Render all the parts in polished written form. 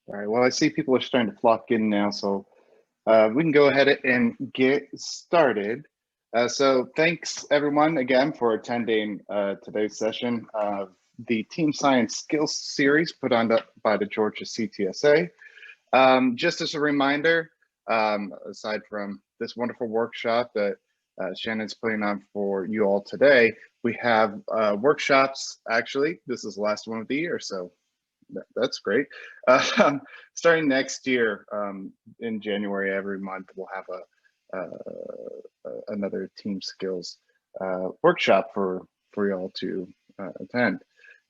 All right, well, I see people are starting to flock in now, so we can go ahead and get started. So thanks everyone again for attending today's session of the Team Science Skills Series put on by the Georgia CTSA. Just as a reminder, aside from this wonderful workshop that Shannon's putting on for you all today, we have workshops. Actually, this is the last one of the year, so that's great. Starting next year, in January, every month, we'll have another team skills workshop for y'all to attend.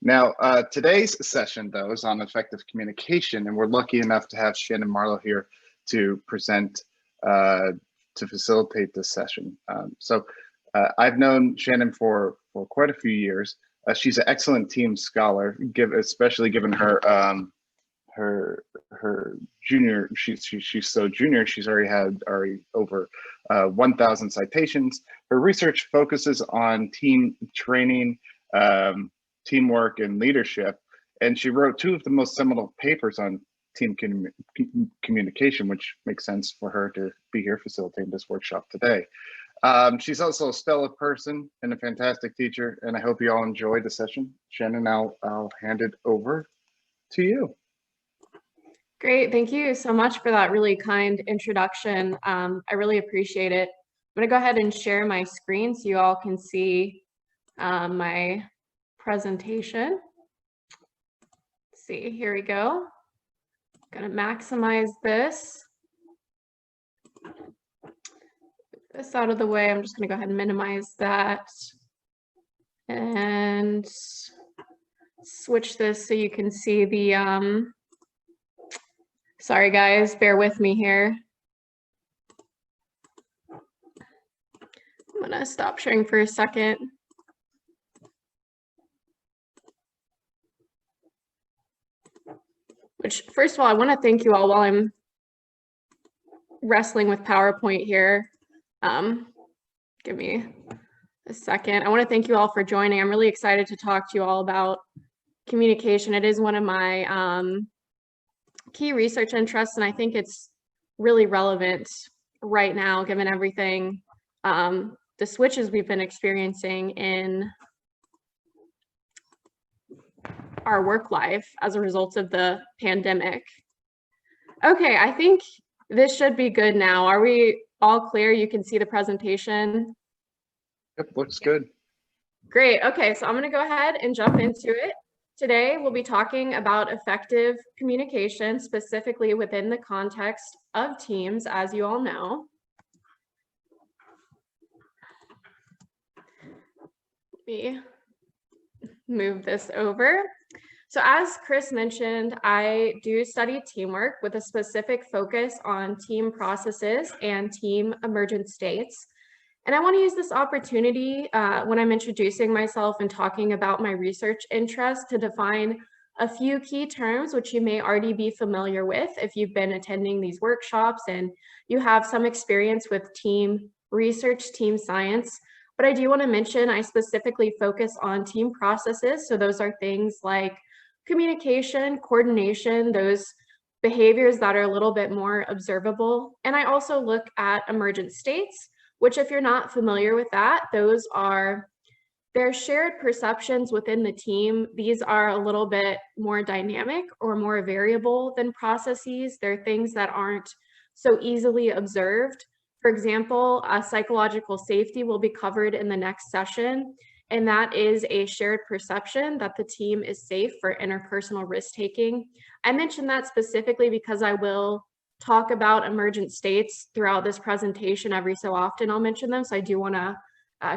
Now, today's session, though, is on effective communication, and we're lucky enough to have Shannon Marlow here to present, to facilitate this session. I've known Shannon for quite a few years. She's an excellent team scholar, especially given her her junior. She's so junior. She's already had over 1,000 citations. Her research focuses on team training, teamwork, and leadership. And she wrote 2 of the most seminal papers on team communication, which makes sense for her to be here facilitating this workshop today. She's also a stellar person and a fantastic teacher, and I hope you all enjoyed the session. Shannon, I'll hand it over to you. Great, thank you so much for that really kind introduction. I really appreciate it. I'm gonna go ahead and share my screen so you all can see my presentation. Let's see, here we go. Gonna maximize this. This out of the way. I'm just going to go ahead and minimize that and switch this so you can see the sorry guys, bear with me here. I'm going to stop sharing for a second. Which, first of all, I want to thank you all while I'm wrestling with PowerPoint here. Give me a second. I want to thank you all for joining. I'm really excited to talk to you all about communication. It is one of my key research interests, and I think it's really relevant right now, given everything, the switches we've been experiencing in our work life as a result of the pandemic. Okay, I think this should be good now. Are we all clear? You can see the presentation. Yep, looks good. Great. Okay, so I'm going to go ahead and jump into it. Today, we'll be talking about effective communication, specifically within the context of teams, as you all know. Let me move this over. So as Chris mentioned, I do study teamwork with a specific focus on team processes and team emergent states. And I want to use this opportunity when I'm introducing myself and talking about my research interest to define a few key terms which you may already be familiar with if you've been attending these workshops and you have some experience with team research, team science. But I do want to mention I specifically focus on team processes. So those are things like communication, coordination, those behaviors that are a little bit more observable. And I also look at emergent states, which if you're not familiar with that, those are their shared perceptions within the team. These are a little bit more dynamic or more variable than processes. They're things that aren't so easily observed. For example, psychological safety will be covered in the next session. And that is a shared perception that the team is safe for interpersonal risk-taking. I mentioned that specifically because I will talk about emergent states throughout this presentation. Every so often I'll mention them. So I do want to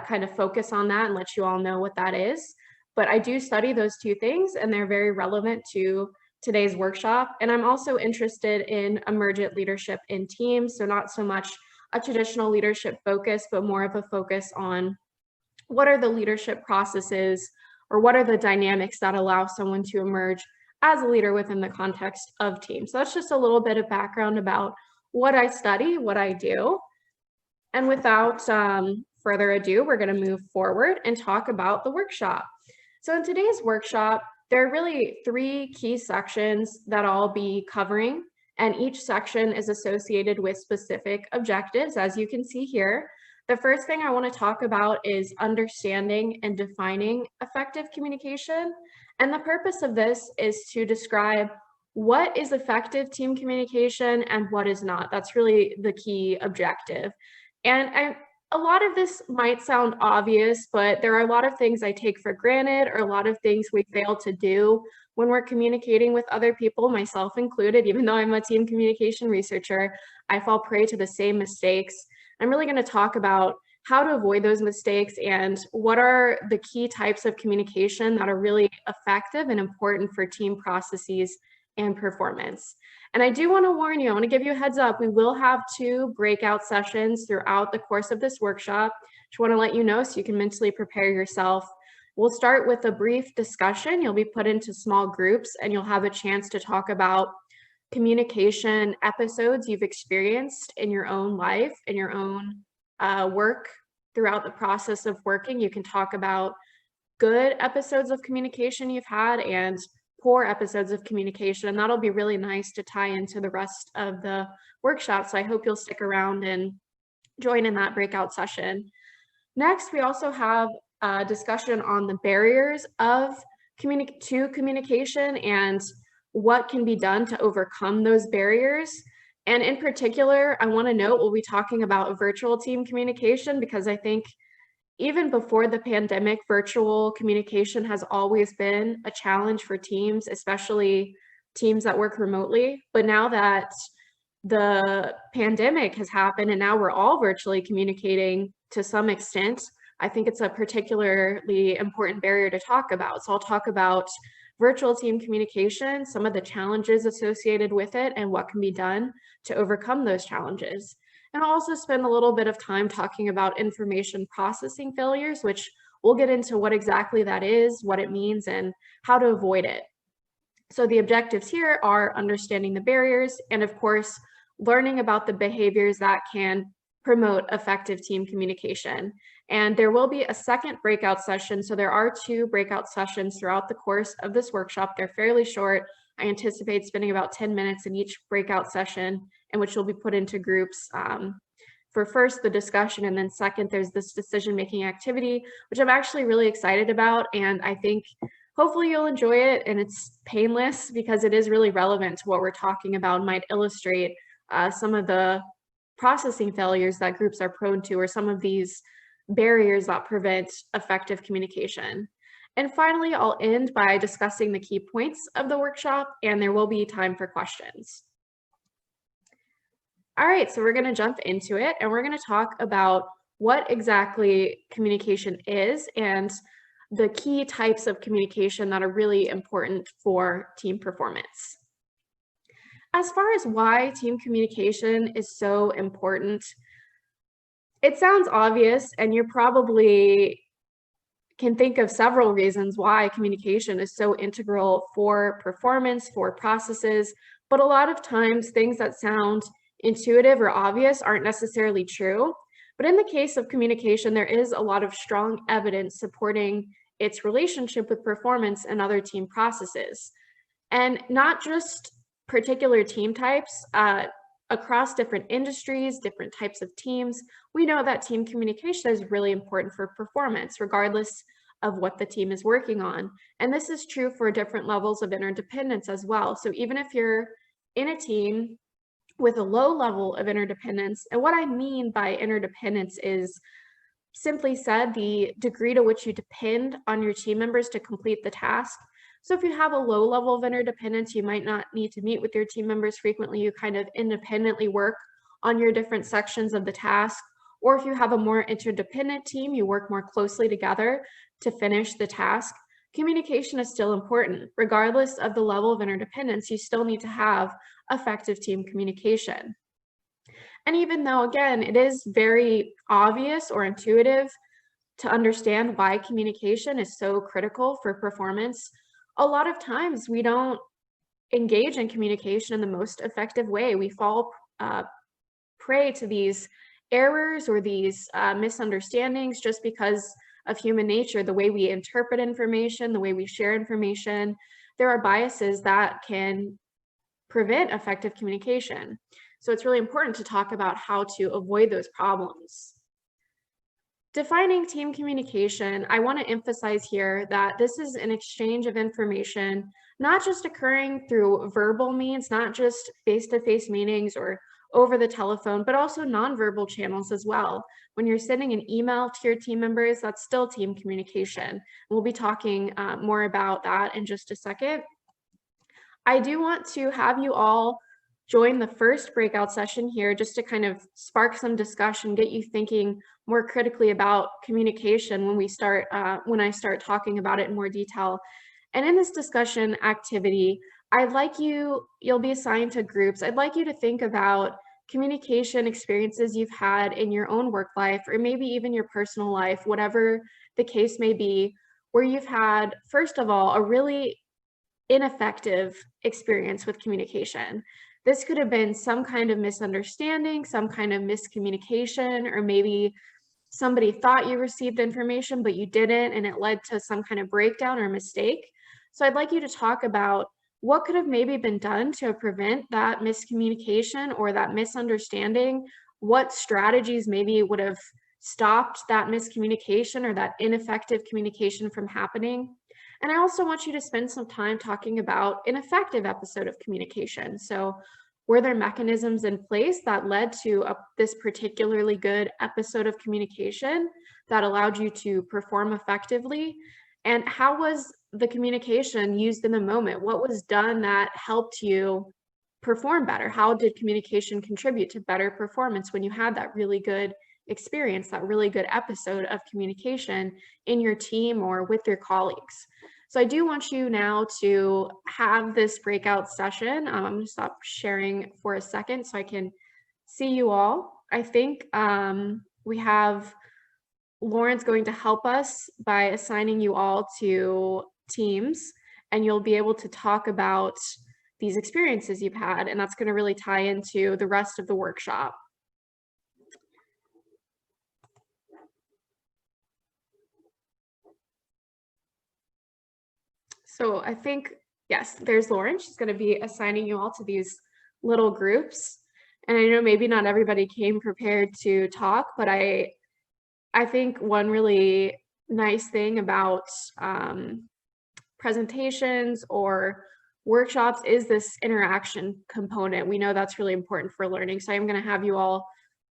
kind of focus on that and let you all know what that is. But I do study those 2 things and they're very relevant to today's workshop. And I'm also interested in emergent leadership in teams. So not so much a traditional leadership focus, but more of a focus on what are the leadership processes or what are the dynamics that allow someone to emerge as a leader within the context of teams. So that's just a little bit of background about what I study, what I do. And without further ado, we're going to move forward and talk about the workshop. So in today's workshop, there are really 3 key sections that I'll be covering, and each section is associated with specific objectives, as you can see here. The first thing I want to talk about is understanding and defining effective communication. And the purpose of this is to describe what is effective team communication and what is not. That's really the key objective. And a lot of this might sound obvious, but there are a lot of things I take for granted, or a lot of things we fail to do when we're communicating with other people, myself included. Even though I'm a team communication researcher, I fall prey to the same mistakes. I'm really going to talk about how to avoid those mistakes and what are the key types of communication that are really effective and important for team processes and performance. And I do want to warn you, I want to give you a heads up, we will have 2 breakout sessions throughout the course of this workshop. Just want to let you know so you can mentally prepare yourself. We'll start with a brief discussion. You'll be put into small groups and you'll have a chance to talk about communication episodes you've experienced in your own life, in your own work throughout the process of working. You can talk about good episodes of communication you've had and poor episodes of communication, and that'll be really nice to tie into the rest of the workshop. So I hope you'll stick around and join in that breakout session. Next, we also have a discussion on the barriers of communication and what can be done to overcome those barriers. And in particular, I want to note we'll be talking about virtual team communication, because I think even before the pandemic, virtual communication has always been a challenge for teams, especially teams that work remotely. But now that the pandemic has happened and now we're all virtually communicating to some extent, I think it's a particularly important barrier to talk about. So I'll talk about virtual team communication, some of the challenges associated with it, and what can be done to overcome those challenges. And I'll also spend a little bit of time talking about information processing failures, which we'll get into what exactly that is, what it means, and how to avoid it. So the objectives here are understanding the barriers and, of course, learning about the behaviors that can promote effective team communication. And there will be a second breakout session. So there are 2 breakout sessions throughout the course of this workshop. They're fairly short. I anticipate spending about 10 minutes in each breakout session, in which will be put into groups for first the discussion, and then second, there's this decision-making activity, which I'm actually really excited about. And I think hopefully you'll enjoy it, and it's painless because it is really relevant to what we're talking about and might illustrate some of the processing failures that groups are prone to, or some of these barriers that prevent effective communication. And finally, I'll end by discussing the key points of the workshop, and there will be time for questions. All right, so we're going to jump into it, and we're going to talk about what exactly communication is and the key types of communication that are really important for team performance. As far as why team communication is so important, it sounds obvious, and you probably can think of several reasons why communication is so integral for performance, for processes, but a lot of times things that sound intuitive or obvious aren't necessarily true. But in the case of communication, there is a lot of strong evidence supporting its relationship with performance and other team processes. And not just particular team types, across different industries, different types of teams, we know that team communication is really important for performance, regardless of what the team is working on. And this is true for different levels of interdependence as well. So even if you're in a team with a low level of interdependence, and what I mean by interdependence is, simply said, the degree to which you depend on your team members to complete the task. So if you have a low level of interdependence, you might not need to meet with your team members frequently. You kind of independently work on your different sections of the task. Or if you have a more interdependent team, you work more closely together to finish the task. Communication is still important. Regardless of the level of interdependence, you still need to have effective team communication. And even though, again, it is very obvious or intuitive to understand why communication is so critical for performance, a lot of times we don't engage in communication in the most effective way. We fall prey to these errors or these misunderstandings just because of human nature, the way we interpret information, the way we share information. There are biases that can prevent effective communication. So it's really important to talk about how to avoid those problems. Defining team communication, I want to emphasize here that this is an exchange of information, not just occurring through verbal means, not just face-to-face meetings or over the telephone, but also nonverbal channels as well. When you're sending an email to your team members, that's still team communication. We'll be talking more about that in just a second. I do want to have you all join the first breakout session here just to kind of spark some discussion, get you thinking more critically about communication when I start talking about it in more detail. And in this discussion activity, you'll be assigned to groups. I'd like you to think about communication experiences you've had in your own work life, or maybe even your personal life, whatever the case may be, where you've had, first of all, a really ineffective experience with communication. This could have been some kind of misunderstanding, some kind of miscommunication, or maybe somebody thought you received information, but you didn't, and it led to some kind of breakdown or mistake. So I'd like you to talk about what could have maybe been done to prevent that miscommunication or that misunderstanding, what strategies maybe would have stopped that miscommunication or that ineffective communication from happening. And I also want you to spend some time talking about an effective episode of communication. So were there mechanisms in place that led to this particularly good episode of communication that allowed you to perform effectively? And how was the communication used in the moment? What was done that helped you perform better? How did communication contribute to better performance when you had that really good experience, that really good episode of communication in your team or with your colleagues? So I do want you now to have this breakout session. I'm going to stop sharing for a second so I can see you all. I think we have Lauren's going to help us by assigning you all to teams, and you'll be able to talk about these experiences you've had, and that's going to really tie into the rest of the workshop. So I think, yes, there's Lauren. She's going to be assigning you all to these little groups. And I know maybe not everybody came prepared to talk, but I think one really nice thing about presentations or workshops is this interaction component. We know that's really important for learning. So I'm going to have you all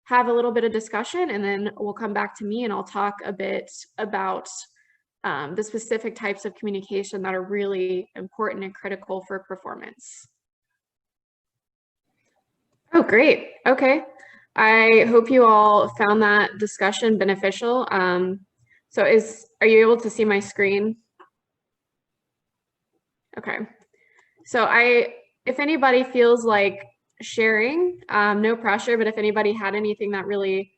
have a little bit of discussion, and then we'll come back to me and I'll talk a bit about the specific types of communication that are really important and critical for performance. Oh, great. Okay. I hope you all found that discussion beneficial. So are you able to see my screen? Okay. So if anybody feels like sharing, no pressure, but if anybody had anything that really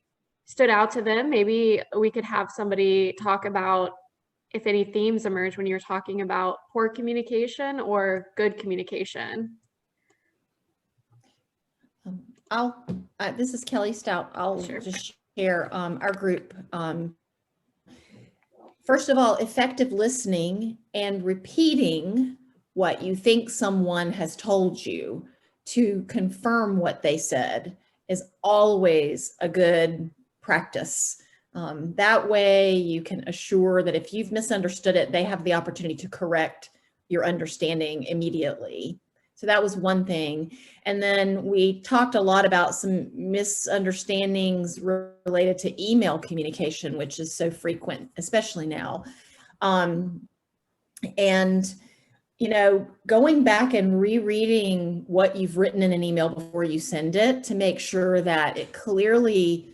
stood out to them, maybe we could have somebody talk about if any themes emerge when you're talking about poor communication or good communication. This is Kelly Stout. I'll just share our group. First of all, effective listening and repeating what you think someone has told you to confirm what they said is always a good practice. That way you can assure that if you've misunderstood it, they have the opportunity to correct your understanding immediately. So that was one thing. And then we talked a lot about some misunderstandings related to email communication, which is so frequent, especially now. And, you know, going back and rereading what you've written in an email before you send it to make sure that it clearly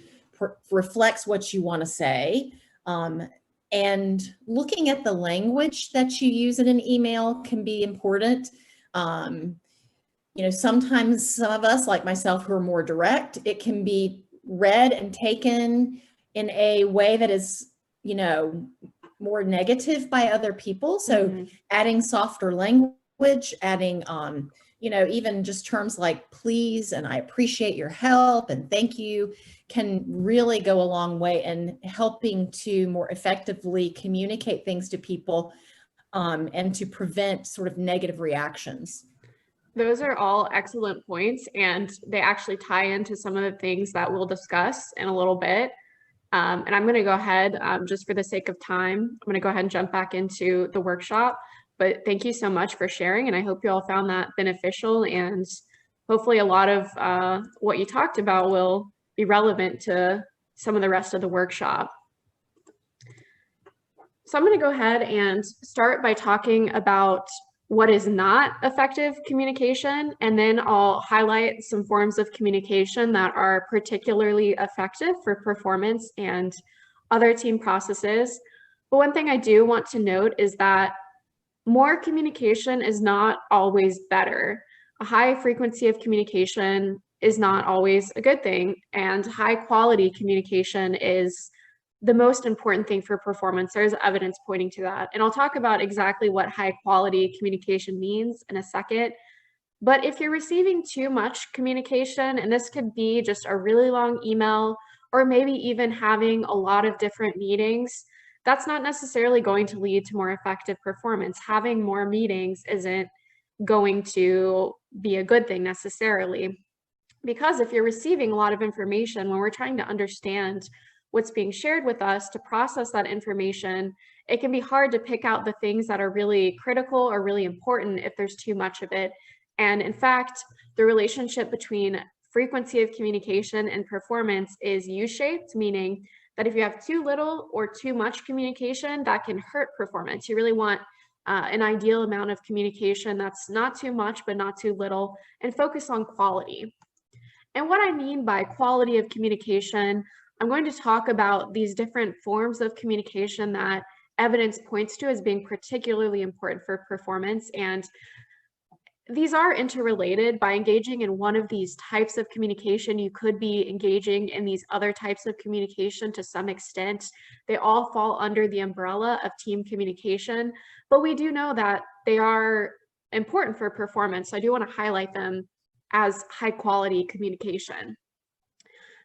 reflects what you want to say. And looking at the language that you use in an email can be important. You know, sometimes some of us, like myself, who are more direct, it can be read and taken in a way that is, you know, more negative by other people. So adding softer language, adding, even just terms like please and I appreciate your help and thank you can really go a long way in helping to more effectively communicate things to people and to prevent sort of negative reactions. Those are all excellent points, and they actually tie into some of the things that we'll discuss in a little bit. And I'm going to go ahead, just for the sake of time, I'm going to go ahead and jump back into the workshop. But thank you so much for sharing, and I hope you all found that beneficial, and hopefully a lot of what you talked about will be relevant to some of the rest of the workshop. So I'm going to go ahead and start by talking about what is not effective communication, and then I'll highlight some forms of communication that are particularly effective for performance and other team processes. But one thing I do want to note is that more communication is not always better. A high frequency of communication is not always a good thing, and high quality communication is the most important thing for performance. There's evidence pointing to that. And I'll talk about exactly what high quality communication means in a second. But if you're receiving too much communication, and this could be just a really long email, or maybe even having a lot of different meetings, that's not necessarily going to lead to more effective performance. Having more meetings isn't going to be a good thing necessarily. Because if you're receiving a lot of information, when we're trying to understand what's being shared with us to process that information, it can be hard to pick out the things that are really critical or really important if there's too much of it. And in fact, the relationship between frequency of communication and performance is U-shaped, meaning that if you have too little or too much communication, that can hurt performance. You really want an ideal amount of communication that's not too much, but not too little, and focus on quality. And what I mean by quality of communication, I'm going to talk about these different forms of communication that evidence points to as being particularly important for performance. And these are interrelated. By engaging in one of these types of communication, you could be engaging in these other types of communication to some extent. They all fall under the umbrella of team communication, but we do know that they are important for performance. So I do want to highlight them as high quality communication.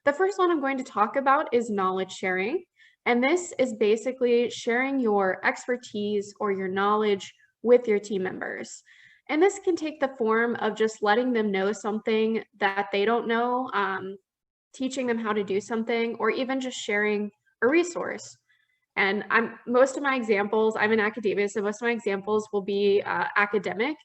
The first one I'm going to talk about is knowledge sharing. And this is basically sharing your expertise or your knowledge with your team members. And this can take the form of just letting them know something that they don't know, teaching them how to do something, or even just sharing a resource. And most of my examples, I'm in academia, so most of my examples will be academic.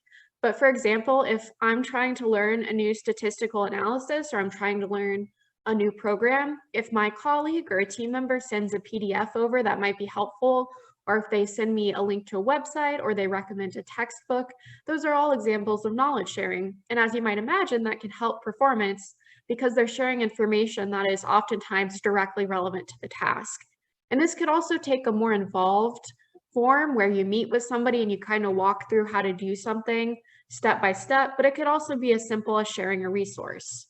But for example, if I'm trying to learn a new statistical analysis, or I'm trying to learn a new program, if my colleague or a team member sends a PDF over that might be helpful, or if they send me a link to a website or they recommend a textbook, those are all examples of knowledge sharing. And as you might imagine, that can help performance because they're sharing information that is oftentimes directly relevant to the task. And this could also take a more involved form where you meet with somebody and you kind of walk through how to do something step by step, but it could also be as simple as sharing a resource.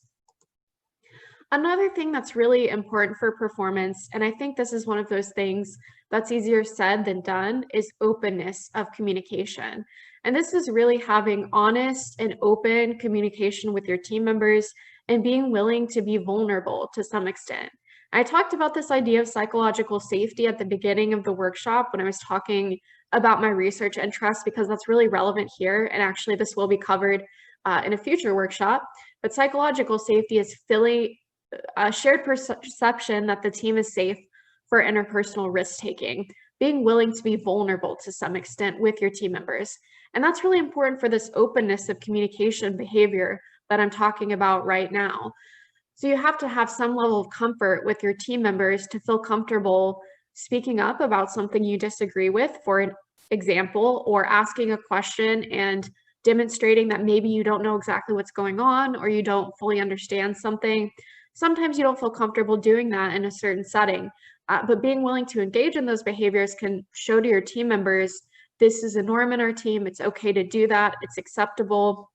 Another thing that's really important for performance, and I think this is one of those things that's easier said than done, is openness of communication. And this is really having honest and open communication with your team members and being willing to be vulnerable to some extent. I talked about this idea of psychological safety at the beginning of the workshop when I was talking about my research interests, because that's really relevant here. And actually this will be covered in a future workshop. But psychological safety is a shared perception that the team is safe for interpersonal risk-taking, being willing to be vulnerable to some extent with your team members. And that's really important for this openness of communication behavior that I'm talking about right now. So you have to have some level of comfort with your team members to feel comfortable speaking up about something you disagree with, for an example, or asking a question and demonstrating that maybe you don't know exactly what's going on or you don't fully understand something. Sometimes you don't feel comfortable doing that in a certain setting, but being willing to engage in those behaviors can show to your team members, this is a norm in our team, it's okay to do that, it's acceptable.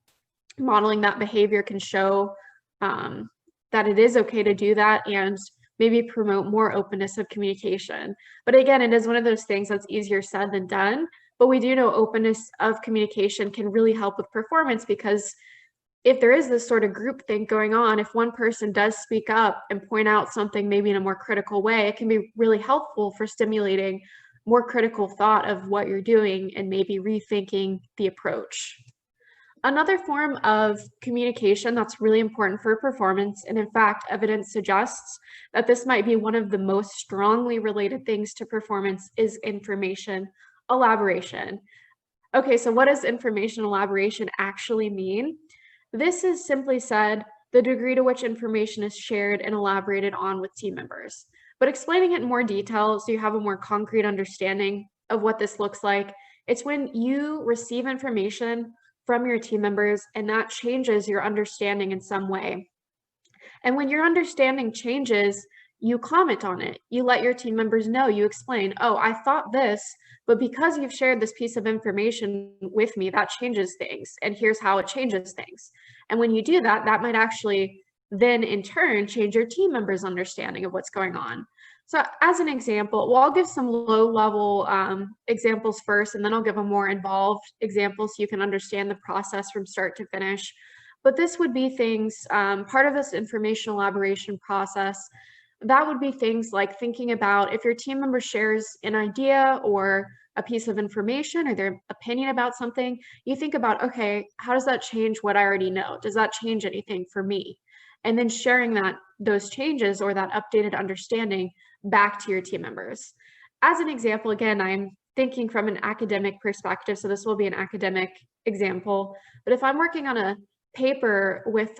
Modeling that behavior can show that it is okay to do that and maybe promote more openness of communication. But again, it is one of those things that's easier said than done, but we do know openness of communication can really help with performance because if there is this sort of groupthink going on, if one person does speak up and point out something maybe in a more critical way, it can be really helpful for stimulating more critical thought of what you're doing and maybe rethinking the approach. Another form of communication that's really important for performance, and in fact, evidence suggests that this might be one of the most strongly related things to performance, is information elaboration. Okay, so what does information elaboration actually mean? This is simply said, the degree to which information is shared and elaborated on with team members. But explaining it in more detail so you have a more concrete understanding of what this looks like, it's when you receive information from your team members and that changes your understanding in some way. And when your understanding changes, you comment on it. You let your team members know, you explain, oh, I thought this, but because you've shared this piece of information with me, that changes things. And here's how it changes things. And when you do that, that might actually then in turn change your team members' understanding of what's going on. So as an example, well, I'll give some low-level examples first, and then I'll give a more involved example so you can understand the process from start to finish. But this would be things, part of this information elaboration process, that would be things like thinking about if your team member shares an idea or a piece of information or their opinion about something, you think about, okay, how does that change what I already know? Does that change anything for me? And then sharing those changes or that updated understanding back to your team members. As an example, again, I'm thinking from an academic perspective, so this will be an academic example, but if I'm working on a paper with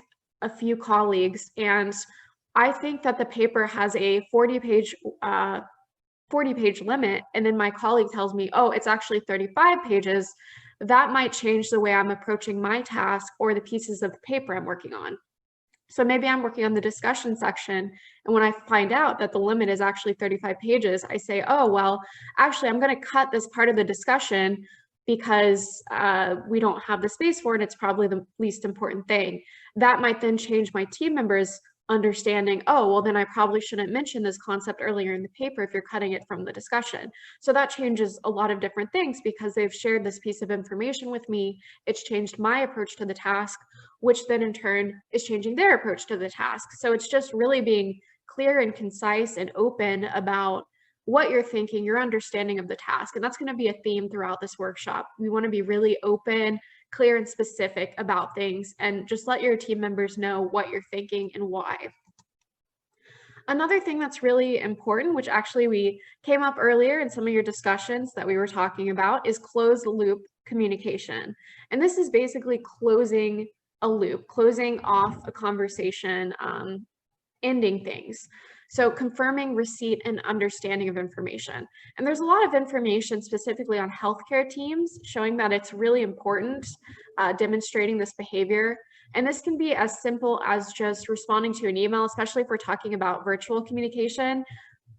a few colleagues and I think that the paper has a 40-page limit, and then my colleague tells me, oh, it's actually 35 pages, that might change the way I'm approaching my task or the pieces of the paper I'm working on. So maybe I'm working on the discussion section, and when I find out that the limit is actually 35 pages, I say, oh, well, actually, I'm going to cut this part of the discussion because we don't have the space for it. It's probably the least important thing. That might then change my team members' understanding, oh, well, then I probably shouldn't mention this concept earlier in the paper if you're cutting it from the discussion. So that changes a lot of different things because they've shared this piece of information with me. It's changed my approach to the task, which then in turn is changing their approach to the task. So it's just really being clear and concise and open about what you're thinking, your understanding of the task. And that's going to be a theme throughout this workshop. We want to be really open, clear, and specific about things, and just let your team members know what you're thinking and why. Another thing that's really important, which actually we came up earlier in some of your discussions that we were talking about, is closed loop communication. And this is basically closing a loop, closing off a conversation, ending things. So confirming receipt and understanding of information. And there's a lot of information specifically on healthcare teams showing that it's really important demonstrating this behavior. And this can be as simple as just responding to an email, especially if we're talking about virtual communication,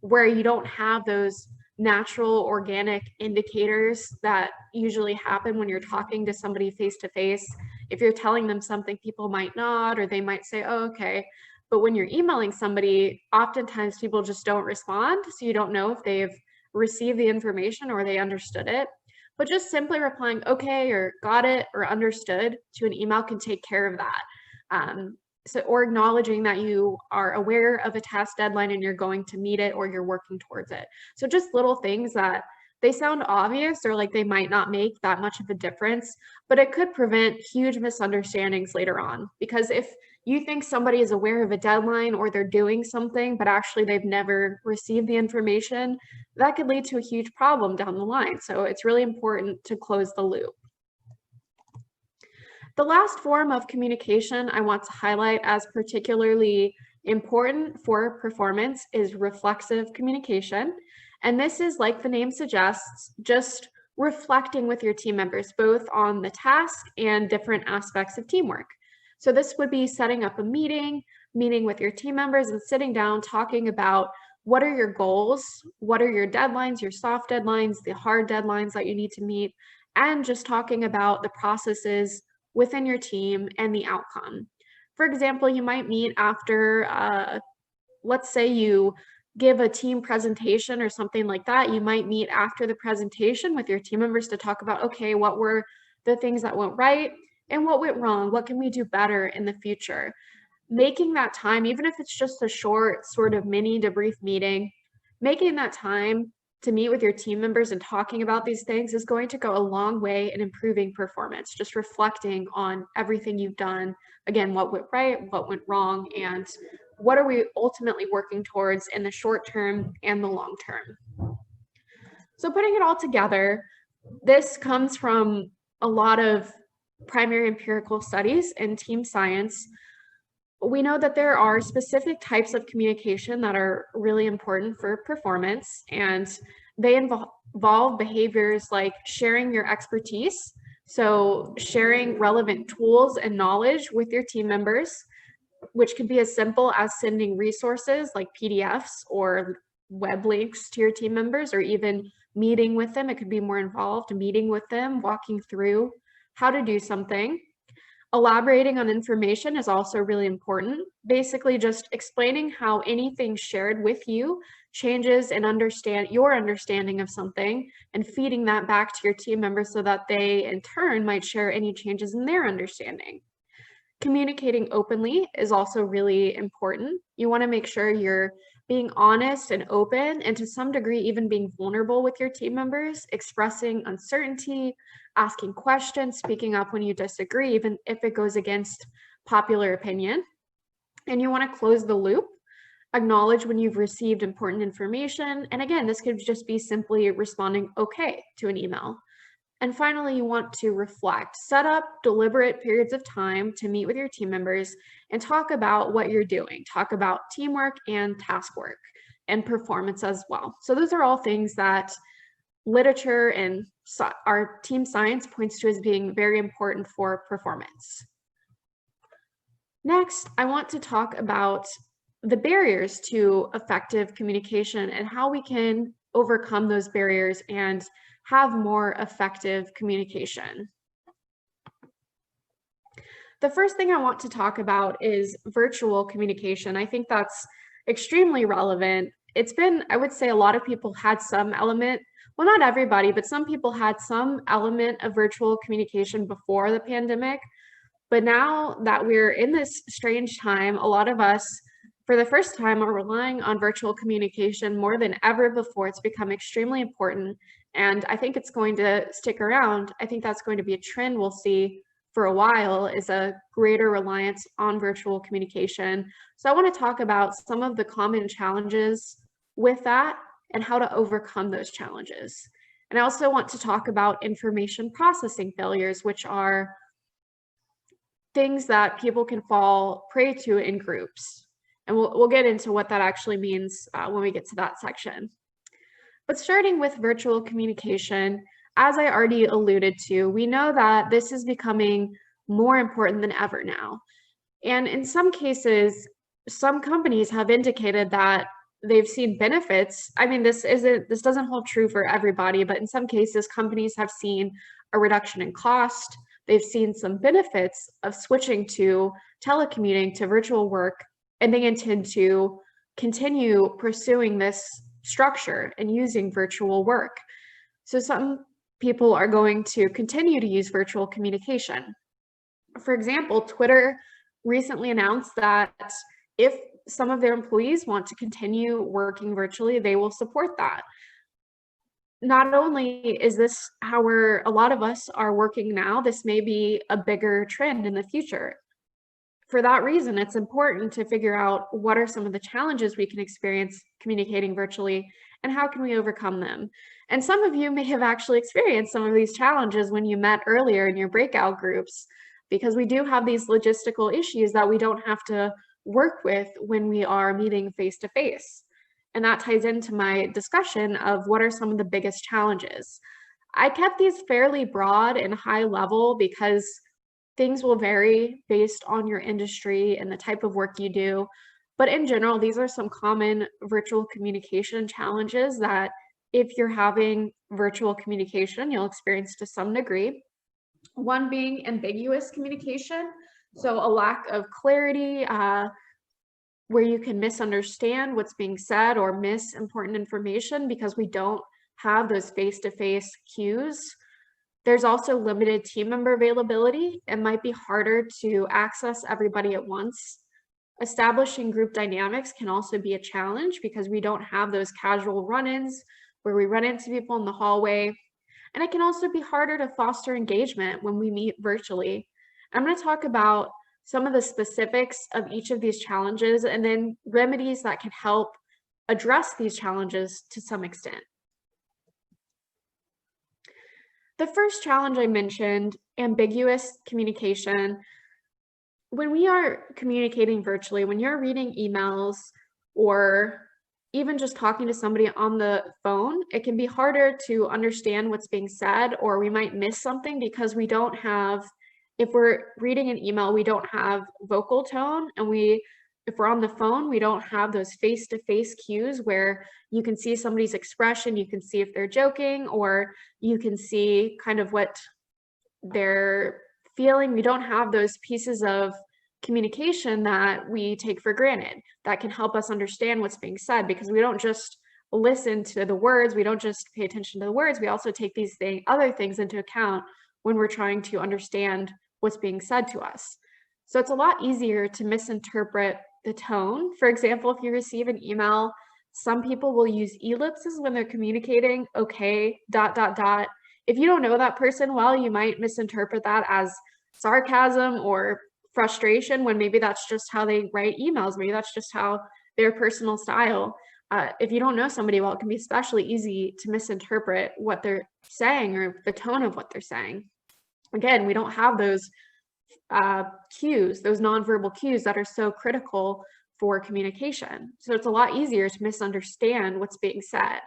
where you don't have those natural organic indicators that usually happen when you're talking to somebody face to face. If you're telling them something, people might nod or they might say, oh, okay. But when you're emailing somebody, oftentimes people just don't respond. So you don't know if they've received the information or they understood it. But just simply replying, okay, or got it, or understood to an email can take care of that. Or acknowledging that you are aware of a task deadline and you're going to meet it or you're working towards it. So just little things that they sound obvious or like they might not make that much of a difference, but it could prevent huge misunderstandings later on. Because if you think somebody is aware of a deadline or they're doing something, but actually they've never received the information, that could lead to a huge problem down the line. So it's really important to close the loop. The last form of communication I want to highlight as particularly important for performance is reflexive communication. And this is, like the name suggests, just reflecting with your team members, both on the task and different aspects of teamwork. So this would be setting up a meeting with your team members and sitting down talking about what are your goals, what are your deadlines, your soft deadlines, the hard deadlines that you need to meet, and just talking about the processes within your team and the outcome. For example, you might meet after, let's say you give a team presentation or something like that. You might meet after the presentation with your team members to talk about, okay, what were the things that went right? and what went wrong, what can we do better in the future. Making that time, even if it's just a short sort of mini debrief meeting, making that time to meet with your team members and talking about these things is going to go a long way in improving performance, just reflecting on everything you've done. Again, what went right, what went wrong, and what are we ultimately working towards in the short term and the long term. So putting it all together, this comes from a lot of primary empirical studies and team science. We know that there are specific types of communication that are really important for performance, and they involve behaviors like sharing your expertise, so sharing relevant tools and knowledge with your team members, which could be as simple as sending resources like PDFs or web links to your team members, or even meeting with them. It could be more involved, meeting with them, walking through how to do something. Elaborating on information is also really important. Basically, just explaining how anything shared with you changes and your understanding of something, and feeding that back to your team members so that they, in turn, might share any changes in their understanding. Communicating openly is also really important. You want to make sure you're being honest and open, and to some degree, even being vulnerable with your team members, expressing uncertainty, asking questions, speaking up when you disagree, even if it goes against popular opinion. And you want to close the loop, acknowledge when you've received important information. And again, this could just be simply responding okay to an email. And finally, you want to reflect, set up deliberate periods of time to meet with your team members and talk about what you're doing, talk about teamwork and task work and performance as well. So those are all things that literature and our team science points to as being very important for performance. Next, I want to talk about the barriers to effective communication and how we can overcome those barriers and have more effective communication. The first thing I want to talk about is virtual communication. I think that's extremely relevant. It's been, I would say, a lot of people had some element, well, not everybody, but some people had some element of virtual communication before the pandemic. But now that we're in this strange time, a lot of us, for the first time, are relying on virtual communication more than ever before. It's become extremely important, and I think it's going to stick around. I think that's going to be a trend we'll see for a while, is a greater reliance on virtual communication. So I want to talk about some of the common challenges with that and how to overcome those challenges. And I also want to talk about information processing failures, which are things that people can fall prey to in groups. And we'll get into what that actually means when we get to that section. But starting with virtual communication, as I already alluded to, we know that this is becoming more important than ever now. And in some cases, some companies have indicated that they've seen benefits. I mean, this doesn't hold true for everybody, but in some cases, companies have seen a reduction in cost. They've seen some benefits of switching to telecommuting, to virtual work, and they intend to continue pursuing this structure and using virtual work. So some people are going to continue to use virtual communication. For example, Twitter recently announced that if some of their employees want to continue working virtually, they will support that. Not only is this how a lot of us are working now, this may be a bigger trend in the future. For that reason, it's important to figure out what are some of the challenges we can experience communicating virtually and how can we overcome them. And some of you may have actually experienced some of these challenges when you met earlier in your breakout groups, because we do have these logistical issues that we don't have to work with when we are meeting face-to-face. And that ties into my discussion of what are some of the biggest challenges. I kept these fairly broad and high level because things will vary based on your industry and the type of work you do. But in general, these are some common virtual communication challenges that if you're having virtual communication, you'll experience to some degree. One being ambiguous communication. So a lack of clarity, where you can misunderstand what's being said or miss important information because we don't have those face-to-face cues. There's also limited team member availability. It might be harder to access everybody at once. Establishing group dynamics can also be a challenge because we don't have those casual run-ins where we run into people in the hallway. And it can also be harder to foster engagement when we meet virtually. I'm going to talk about some of the specifics of each of these challenges and then remedies that can help address these challenges to some extent. The first challenge I mentioned, ambiguous communication. When we are communicating virtually, when you're reading emails or even just talking to somebody on the phone, it can be harder to understand what's being said, or we might miss something because we don't have, if we're reading an email, we don't have vocal tone, and if we're on the phone, we don't have those face-to-face cues where you can see somebody's expression, you can see if they're joking, or you can see kind of what they're feeling. We don't have those pieces of communication that we take for granted that can help us understand what's being said, because we don't just listen to the words, we don't just pay attention to the words, we also take these other things into account when we're trying to understand what's being said to us. So it's a lot easier to misinterpret the tone. For example, if you receive an email, some people will use ellipses when they're communicating, okay, ... If you don't know that person well, you might misinterpret that as sarcasm or frustration, when maybe that's just how they write emails. Maybe that's just how their personal style. If you don't know somebody well, it can be especially easy to misinterpret what they're saying or the tone of what they're saying. Again, we don't have those cues, those nonverbal cues that are so critical for communication. So it's a lot easier to misunderstand what's being said.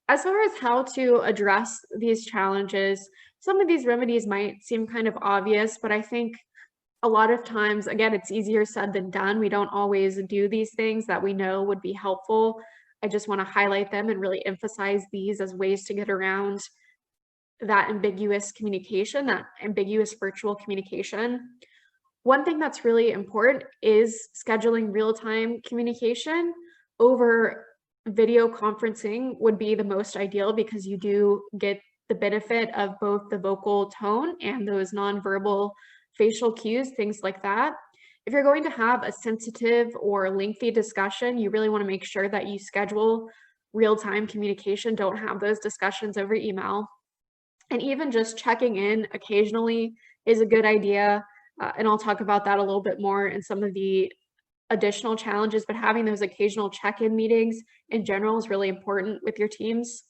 As far as how to address these challenges, some of these remedies might seem kind of obvious, but I think a lot of times, again, it's easier said than done. We don't always do these things that we know would be helpful. I just want to highlight them and really emphasize these as ways to get around that ambiguous communication, that ambiguous virtual communication. One thing that's really important is scheduling real-time communication over video conferencing would be the most ideal, because you do get the benefit of both the vocal tone and those nonverbal facial cues, things like that. If you're going to have a sensitive or lengthy discussion, you really want to make sure that you schedule real-time communication. Don't have those discussions over email. And even just checking in occasionally is a good idea. And I'll talk about that a little bit more in some of the additional challenges, but having those occasional check-in meetings in general is really important with your teams.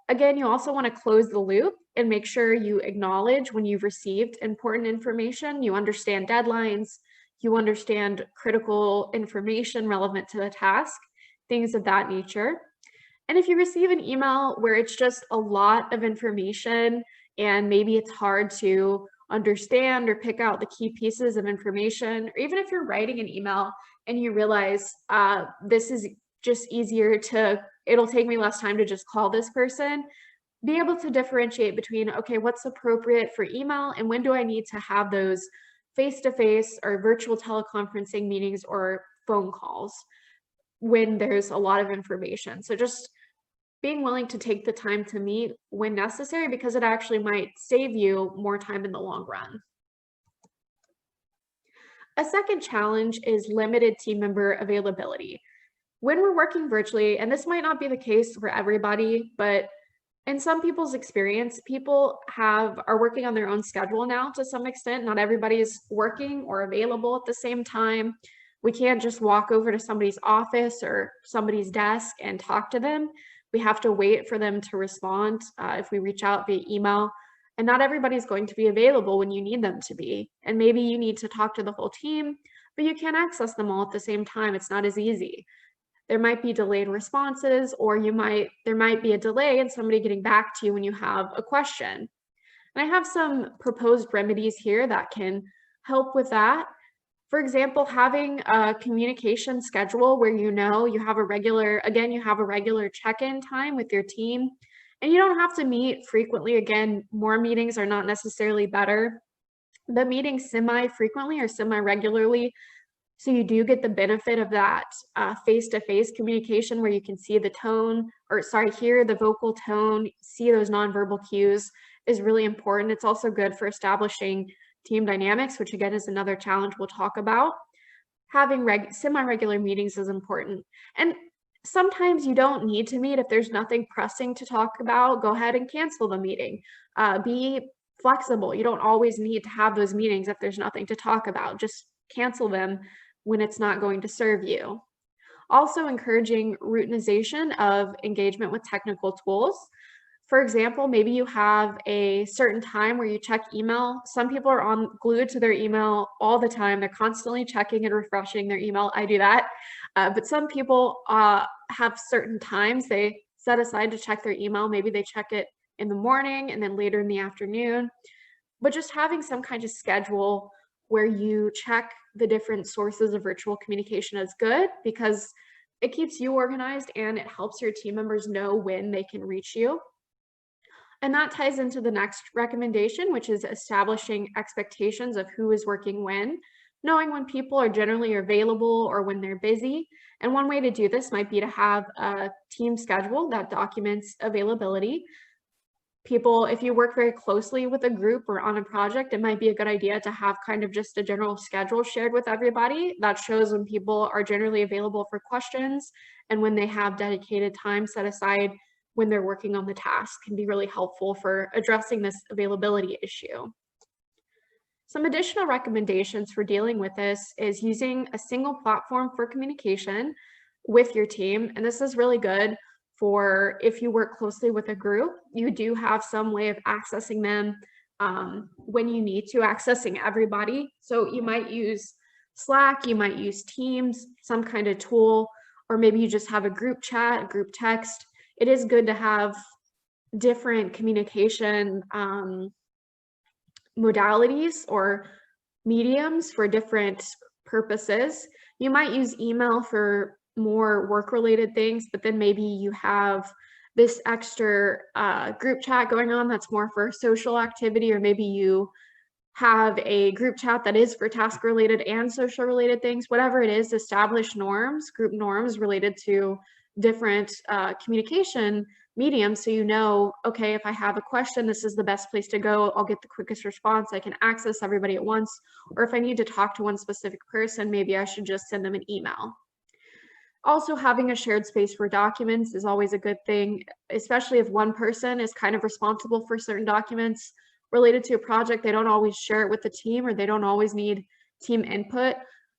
Again, you also want to close the loop and make sure you acknowledge when you've received important information, you understand deadlines, you understand critical information relevant to the task, things of that nature. And if you receive an email where it's just a lot of information and maybe it's hard to understand or pick out the key pieces of information, or even if you're writing an email and you realize this is just easier it'll take me less time to just call this person, be able to differentiate between, okay, what's appropriate for email and when do I need to have those face-to-face or virtual teleconferencing meetings or phone calls when there's a lot of information. So just being willing to take the time to meet when necessary, because it actually might save you more time in the long run. A second challenge is limited team member availability. When we're working virtually, and this might not be the case for everybody, but in some people's experience, people are working on their own schedule now to some extent. Not everybody's working or available at the same time. We can't just walk over to somebody's office or somebody's desk and talk to them. We have to wait for them to respond if we reach out via email. And not everybody's going to be available when you need them to be. And maybe you need to talk to the whole team, but you can't access them all at the same time. It's not as easy. There might be delayed responses, or there might be a delay in somebody getting back to you when you have a question. And I have some proposed remedies here that can help with that. For example, having a communication schedule where you have a regular check-in time with your team, and you don't have to meet frequently. Again, more meetings are not necessarily better, but meeting semi-frequently or semi-regularly So you do get the benefit of that face-to-face communication where you can see the tone, or sorry, hear the vocal tone, see those nonverbal cues is really important. It's also good for establishing team dynamics, which again is another challenge we'll talk about. Having semi-regular meetings is important. And sometimes you don't need to meet if there's nothing pressing to talk about. Go ahead and cancel the meeting. Be flexible. You don't always need to have those meetings if there's nothing to talk about. Just cancel them when it's not going to serve you. Also encouraging routinization of engagement with technical tools. For example, maybe you have a certain time where you check email. Some people are glued to their email all the time. They're constantly checking and refreshing their email. I do that. But some people have certain times they set aside to check their email. Maybe they check it in the morning and then later in the afternoon. But just having some kind of schedule where you check the different sources of virtual communication is good, because it keeps you organized and it helps your team members know when they can reach you. And that ties into the next recommendation, which is establishing expectations of who is working when, knowing when people are generally available or when they're busy. And one way to do this might be to have a team schedule that documents availability. People, if you work very closely with a group or on a project, it might be a good idea to have kind of just a general schedule shared with everybody that shows when people are generally available for questions and when they have dedicated time set aside when they're working on the task. Can be really helpful for addressing this availability issue. Some additional recommendations for dealing with this is using a single platform for communication with your team. And this is really good for if you work closely with a group, you do have some way of accessing them when you need to, accessing everybody. So you might use Slack, you might use Teams, some kind of tool, or maybe you just have a group chat, a group text. It is good to have different communication modalities or mediums for different purposes. You might use email for more work-related things, but then maybe you have this extra group chat going on that's more for social activity, or maybe you have a group chat that is for task-related and social-related things. Whatever it is, establish norms, group norms related to different communication mediums, so you know, okay, if I have a question, this is the best place to go. I'll get the quickest response. I can access everybody at once. Or if I need to talk to one specific person, maybe I should just send them an email. Also, having a shared space for documents is always a good thing, especially if one person is kind of responsible for certain documents related to a project. They don't always share it with the team, or they don't always need team input.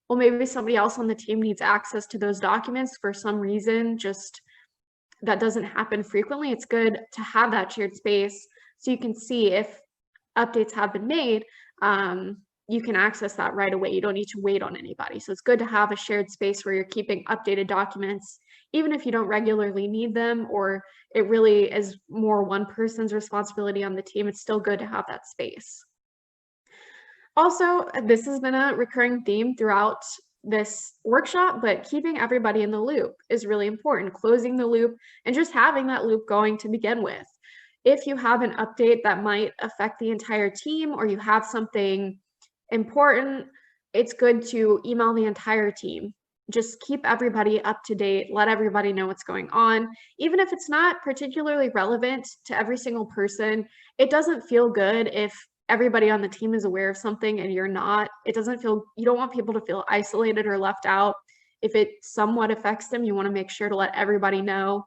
Well, maybe somebody else on the team needs access to those documents for some reason, just that doesn't happen frequently. It's good to have that shared space so you can see if updates have been made. You can access that right away. You don't need to wait on anybody. So it's good to have a shared space where you're keeping updated documents, even if you don't regularly need them, or it really is more one person's responsibility on the team. It's still good to have that space. Also, this has been a recurring theme throughout this workshop, but keeping everybody in the loop is really important. Closing the loop and just having that loop going to begin with. If you have an update that might affect the entire team, or you have something important, it's good to email the entire team. Just keep everybody up to date, let everybody know what's going on. Even if it's not particularly relevant to every single person, it doesn't feel good if everybody on the team is aware of something and you're not. It doesn't feel, you don't want people to feel isolated or left out. If it somewhat affects them, you want to make sure to let everybody know.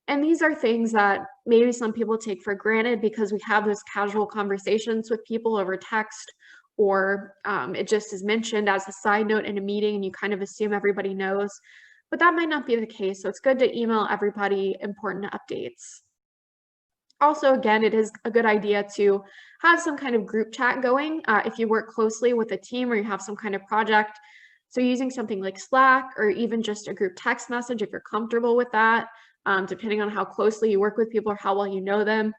And these are things that maybe some people take for granted because we have those casual conversations with people over text, or it just is mentioned as a side note in a meeting and you kind of assume everybody knows, but that might not be the case. So it's good to email everybody important updates. Also, again, it is a good idea to have some kind of group chat going if you work closely with a team or you have some kind of project. So using something like Slack, or even just a group text message if you're comfortable with that, depending on how closely you work with people or how well you know them.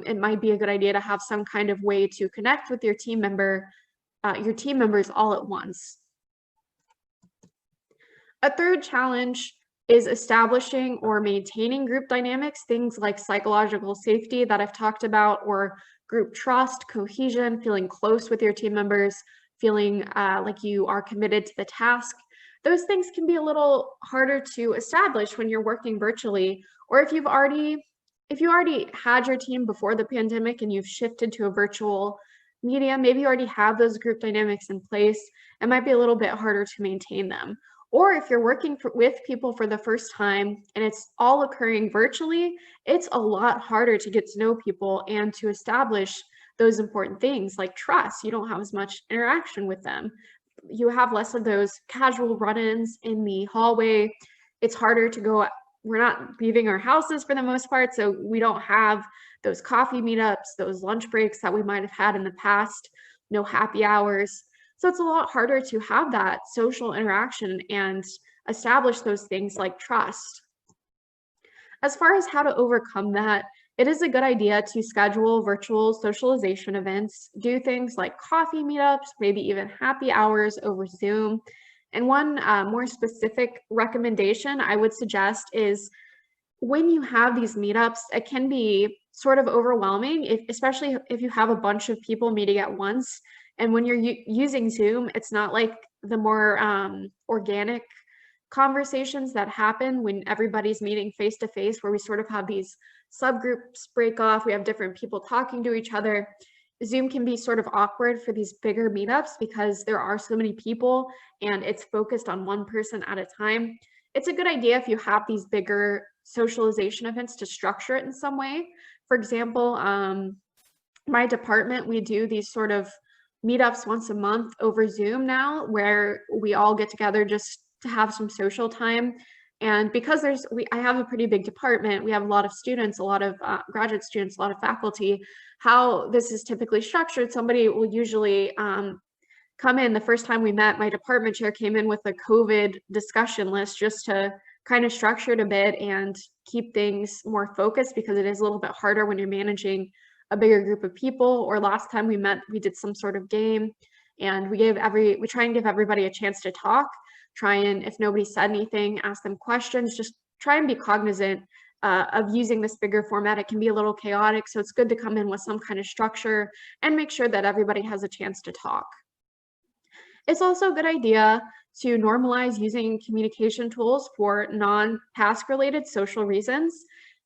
It might be a good idea to have some kind of way to connect with your team members all at once. A third challenge is establishing or maintaining group dynamics, things like psychological safety that I've talked about, or group trust, cohesion, feeling close with your team members, feeling like you are committed to the task. Those things can be a little harder to establish when you're working virtually, or if you already had your team before the pandemic and you've shifted to a virtual medium, maybe you already have those group dynamics in place. It might be a little bit harder to maintain them. Or if you're working with people for the first time and it's all occurring virtually, it's a lot harder to get to know people and to establish those important things like trust. You don't have as much interaction with them. You have less of those casual run-ins in the hallway. It's harder to go. We're not leaving our houses for the most part, so we don't have those coffee meetups, those lunch breaks that we might have had in the past, no happy hours. So it's a lot harder to have that social interaction and establish those things like trust. As far as how to overcome that, it is a good idea to schedule virtual socialization events, do things like coffee meetups, maybe even happy hours over Zoom. And one more specific recommendation I would suggest is when you have these meetups, it can be sort of overwhelming, especially if you have a bunch of people meeting at once. And when you're using Zoom, it's not like the more organic conversations that happen when everybody's meeting face to face, where we sort of have these subgroups break off, we have different people talking to each other. Zoom can be sort of awkward for these bigger meetups because there are so many people and it's focused on one person at a time. It's a good idea if you have these bigger socialization events to structure it in some way. For example, my department, we do these sort of meetups once a month over Zoom now, where we all get together just to have some social time. And because I have a pretty big department, we have a lot of students, a lot of graduate students, a lot of faculty. How this is typically structured, somebody will usually come in. The first time we met, my department chair came in with a COVID discussion list just to kind of structure it a bit and keep things more focused, because it is a little bit harder when you're managing a bigger group of people. Or last time we met, we did some sort of game and we try and give everybody a chance to talk, try and, if nobody said anything, ask them questions, just try and be cognizant of using this bigger format. It can be a little chaotic, so it's good to come in with some kind of structure and make sure that everybody has a chance to talk. It's also a good idea to normalize using communication tools for non-task related social reasons.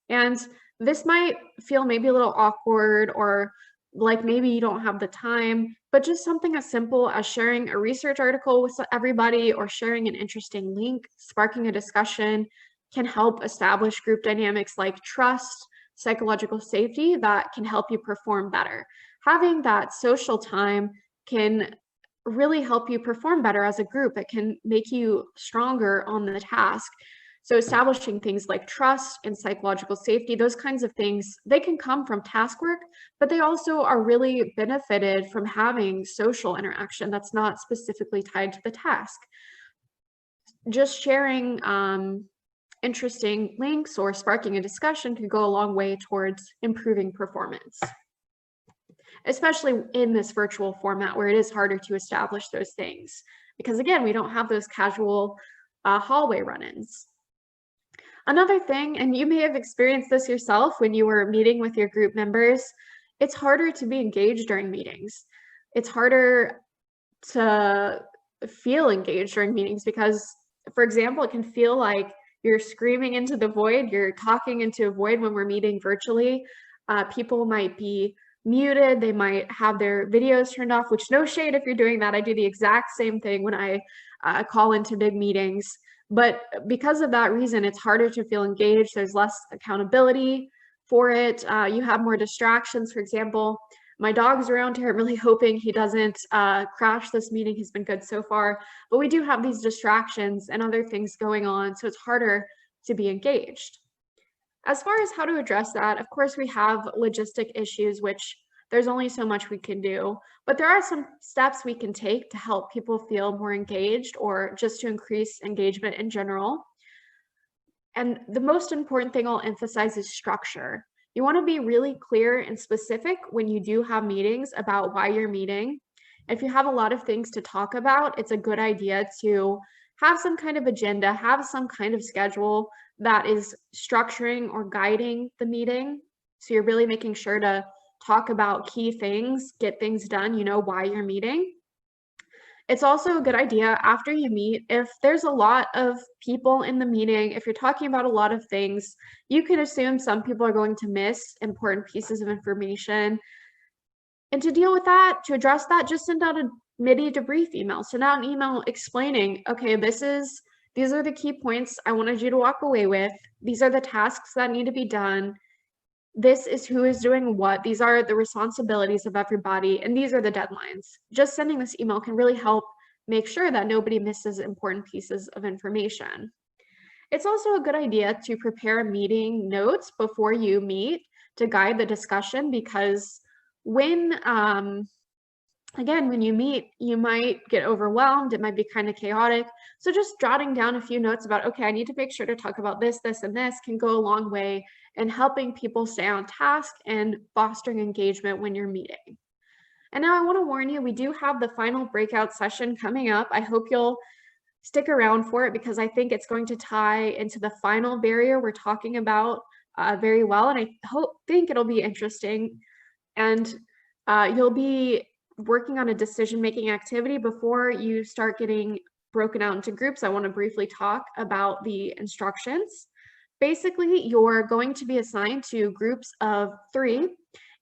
And this might feel maybe a little awkward, or like maybe you don't have the time, but just something as simple as sharing a research article with everybody or sharing an interesting link, sparking a discussion, can help establish group dynamics like trust, psychological safety that can help you perform better. Having that social time can really help you perform better as a group. It can make you stronger on the task. So establishing things like trust and psychological safety, those kinds of things, they can come from task work, but they also are really benefited from having social interaction that's not specifically tied to the task. Just sharing interesting links or sparking a discussion can go a long way towards improving performance, especially in this virtual format where it is harder to establish those things. Because again, we don't have those casual hallway run-ins. Another thing, and you may have experienced this yourself when you were meeting with your group members, it's harder to be engaged during meetings. It's harder to feel engaged during meetings because, for example, it can feel like you're screaming into the void, you're talking into a void when we're meeting virtually. People might be muted, they might have their videos turned off, which no shade if you're doing that. I do the exact same thing when I call into big meetings. But because of that reason, it's harder to feel engaged. There's less accountability for it. You have more distractions. For example, my dog's around here. I'm really hoping he doesn't crash this meeting. He's been good so far. But we do have these distractions and other things going on, so it's harder to be engaged. As far as how to address that, of course, we have logistic issues, which there's only so much we can do, but there are some steps we can take to help people feel more engaged or just to increase engagement in general. And the most important thing I'll emphasize is structure. You want to be really clear and specific when you do have meetings about why you're meeting. If you have a lot of things to talk about, it's a good idea to have some kind of agenda, have some kind of schedule that is structuring or guiding the meeting. So you're really making sure to talk about key things, get things done, you know why you're meeting. It's also a good idea after you meet, if there's a lot of people in the meeting, if you're talking about a lot of things, you can assume some people are going to miss important pieces of information. And to deal with that, to address that, just send out a midi debrief email. Send out an email explaining, okay, these are the key points I wanted you to walk away with. These are the tasks that need to be done. This is who is doing what. These are the responsibilities of everybody, and these are the deadlines. Just sending this email can really help make sure that nobody misses important pieces of information. It's also a good idea to prepare meeting notes before you meet to guide the discussion, because when you meet, you might get overwhelmed. It might be kind of chaotic. So just jotting down a few notes about, okay, I need to make sure to talk about this, this, and this can go a long way in helping people stay on task and fostering engagement when you're meeting. And now I want to warn you, we do have the final breakout session coming up. I hope you'll stick around for it, because I think it's going to tie into the final barrier we're talking about very well. And I think it'll be interesting. And you'll be working on a decision-making activity. Before you start getting broken out into groups, I want to briefly talk about the instructions. Basically, you're going to be assigned to groups of 3,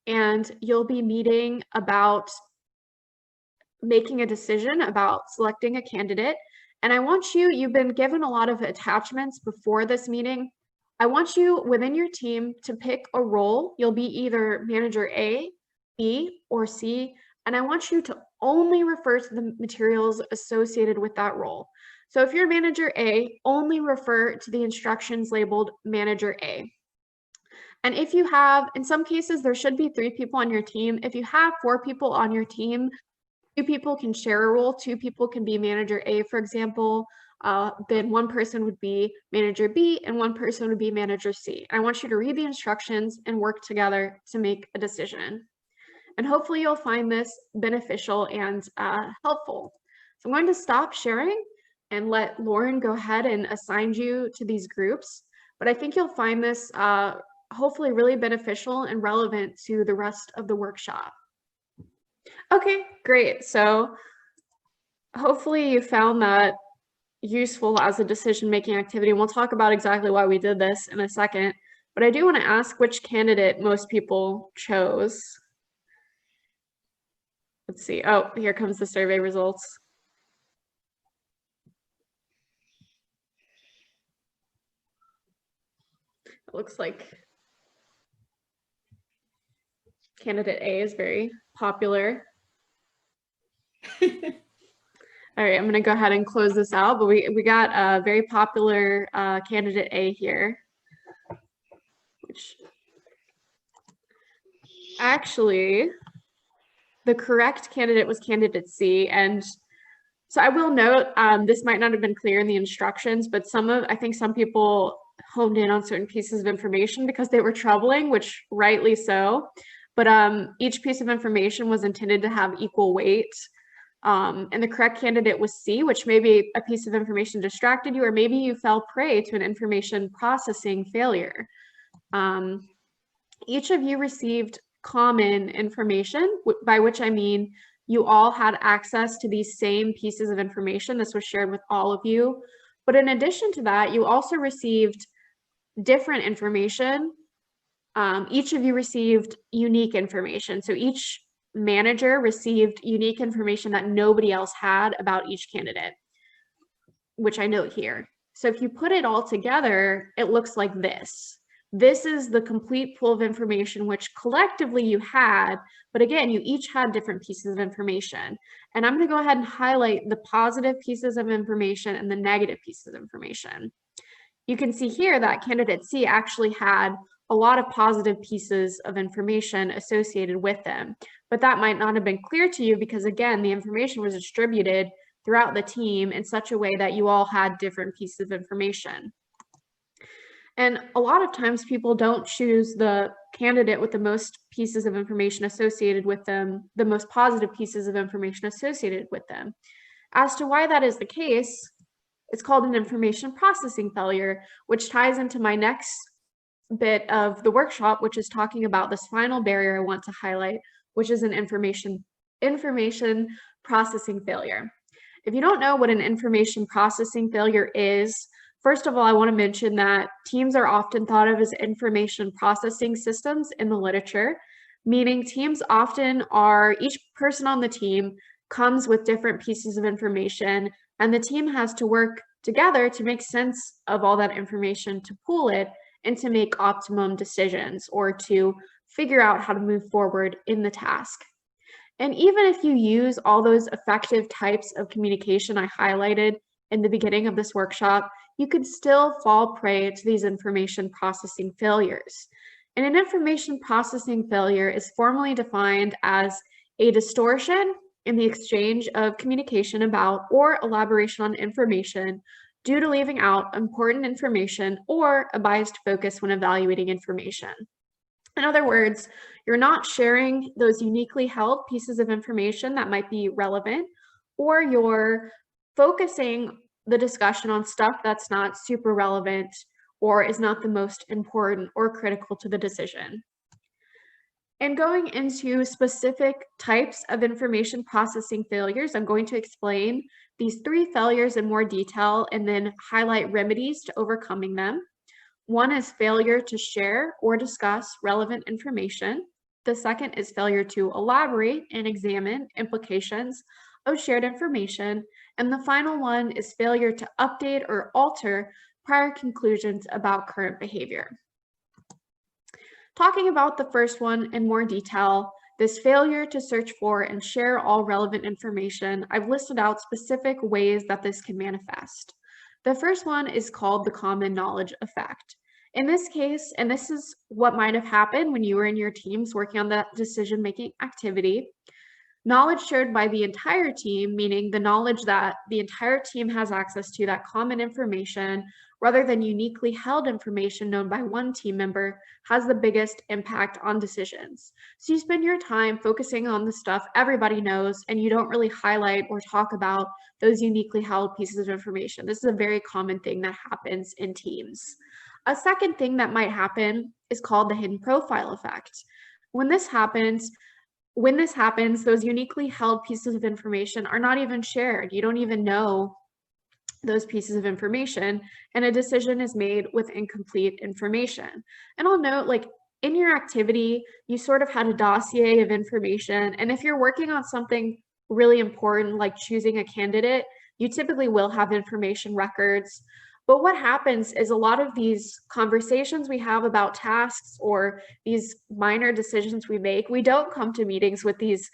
and you'll be meeting about making a decision about selecting a candidate. And I want you've been given a lot of attachments before this meeting. I want you within your team to pick a role. You'll be either manager A, B, or C, and I want you to only refer to the materials associated with that role. So if you're manager A, only refer to the instructions labeled manager A. And if you have, in some cases, there should be 3 people on your team. If you have 4 people on your team, 2 people can share a role. 2 people can be manager A, for example. Then 1 person would be manager B and 1 person would be manager C. I want you to read the instructions and work together to make a decision. And hopefully you'll find this beneficial and helpful. So I'm going to stop sharing and let Lauren go ahead and assign you to these groups. But I think you'll find this hopefully really beneficial and relevant to the rest of the workshop. Okay, great. So hopefully you found that useful as a decision-making activity. And we'll talk about exactly why we did this in a second. But I do want to ask which candidate most people chose. Let's see. Oh, here comes the survey results. It looks like candidate A is very popular. All right, I'm going to go ahead and close this out, but we got a very popular candidate A here, which actually the correct candidate was candidate C. And so I will note, this might not have been clear in the instructions, but I think some people honed in on certain pieces of information because they were troubling, which rightly so. But each piece of information was intended to have equal weight. And the correct candidate was C, which maybe a piece of information distracted you, or maybe you fell prey to an information processing failure. Each of you received common information, by which I mean you all had access to these same pieces of information. This was shared with all of you. But in addition to that, you also received different information. Each of you received unique information. So each manager received unique information that nobody else had about each candidate, which I note here. So if you put it all together, it looks like this. This is the complete pool of information which collectively you had, but again, you each had different pieces of information. And I'm going to go ahead and highlight the positive pieces of information and the negative pieces of information. You can see here that candidate C actually had a lot of positive pieces of information associated with them, but that might not have been clear to you because again, the information was distributed throughout the team in such a way that you all had different pieces of information. And a lot of times people don't choose the candidate with the most pieces of information associated with them, the most positive pieces of information associated with them. As to why that is the case, it's called an information processing failure, which ties into my next bit of the workshop, which is talking about this final barrier I want to highlight, which is an information processing failure. If you don't know what an information processing failure is, first of all, I want to mention that teams are often thought of as information processing systems in the literature, meaning teams often are, each person on the team comes with different pieces of information, and the team has to work together to make sense of all that information, to pool it, and to make optimum decisions or to figure out how to move forward in the task. And even if you use all those effective types of communication I highlighted in the beginning of this workshop, you could still fall prey to these information processing failures. And an information processing failure is formally defined as a distortion in the exchange of communication about or elaboration on information due to leaving out important information or a biased focus when evaluating information. In other words, you're not sharing those uniquely held pieces of information that might be relevant, or you're focusing the discussion on stuff that's not super relevant or is not the most important or critical to the decision. And going into specific types of information processing failures, I'm going to explain these 3 failures in more detail and then highlight remedies to overcoming them. One is failure to share or discuss relevant information. The second is failure to elaborate and examine implications of shared information. And the final one is failure to update or alter prior conclusions about current behavior. Talking about the first one in more detail, this failure to search for and share all relevant information, I've listed out specific ways that this can manifest. The first one is called the common knowledge effect. In this case, and this is what might have happened when you were in your teams working on that decision-making activity, knowledge shared by the entire team, meaning the knowledge that the entire team has access to, that common information, rather than uniquely held information known by one team member, has the biggest impact on decisions. So you spend your time focusing on the stuff everybody knows, and you don't really highlight or talk about those uniquely held pieces of information. This is a very common thing that happens in teams. A second thing that might happen is called the hidden profile effect. When this happens, those uniquely held pieces of information are not even shared. You don't even know those pieces of information, and a decision is made with incomplete information. And I'll note, like, in your activity, you sort of had a dossier of information, and if you're working on something really important, like choosing a candidate, you typically will have information records. But what happens is a lot of these conversations we have about tasks or these minor decisions we make, we don't come to meetings with these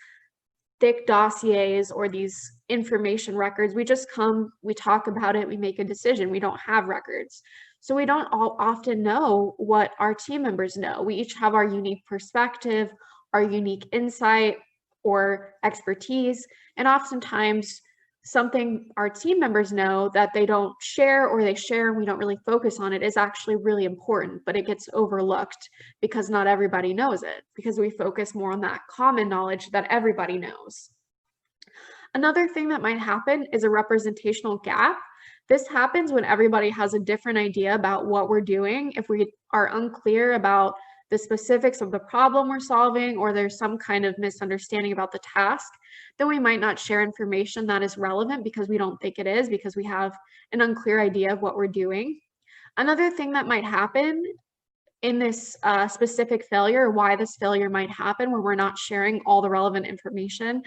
thick dossiers or these information records. We just come, we talk about it, we make a decision. We don't have records. So we don't all often know what our team members know. We each have our unique perspective, our unique insight or expertise, and oftentimes something our team members know that they don't share, or they share and we don't really focus on it, is actually really important, but it gets overlooked because not everybody knows it, because we focus more on that common knowledge that everybody knows. Another thing that might happen is a representational gap. This happens when everybody has a different idea about what we're doing. If we are unclear about the specifics of the problem we're solving, or there's some kind of misunderstanding about the task, then we might not share information that is relevant because we don't think it is, because we have an unclear idea of what we're doing. Another thing that might happen in this specific failure, or why this failure might happen when we're not sharing all the relevant information,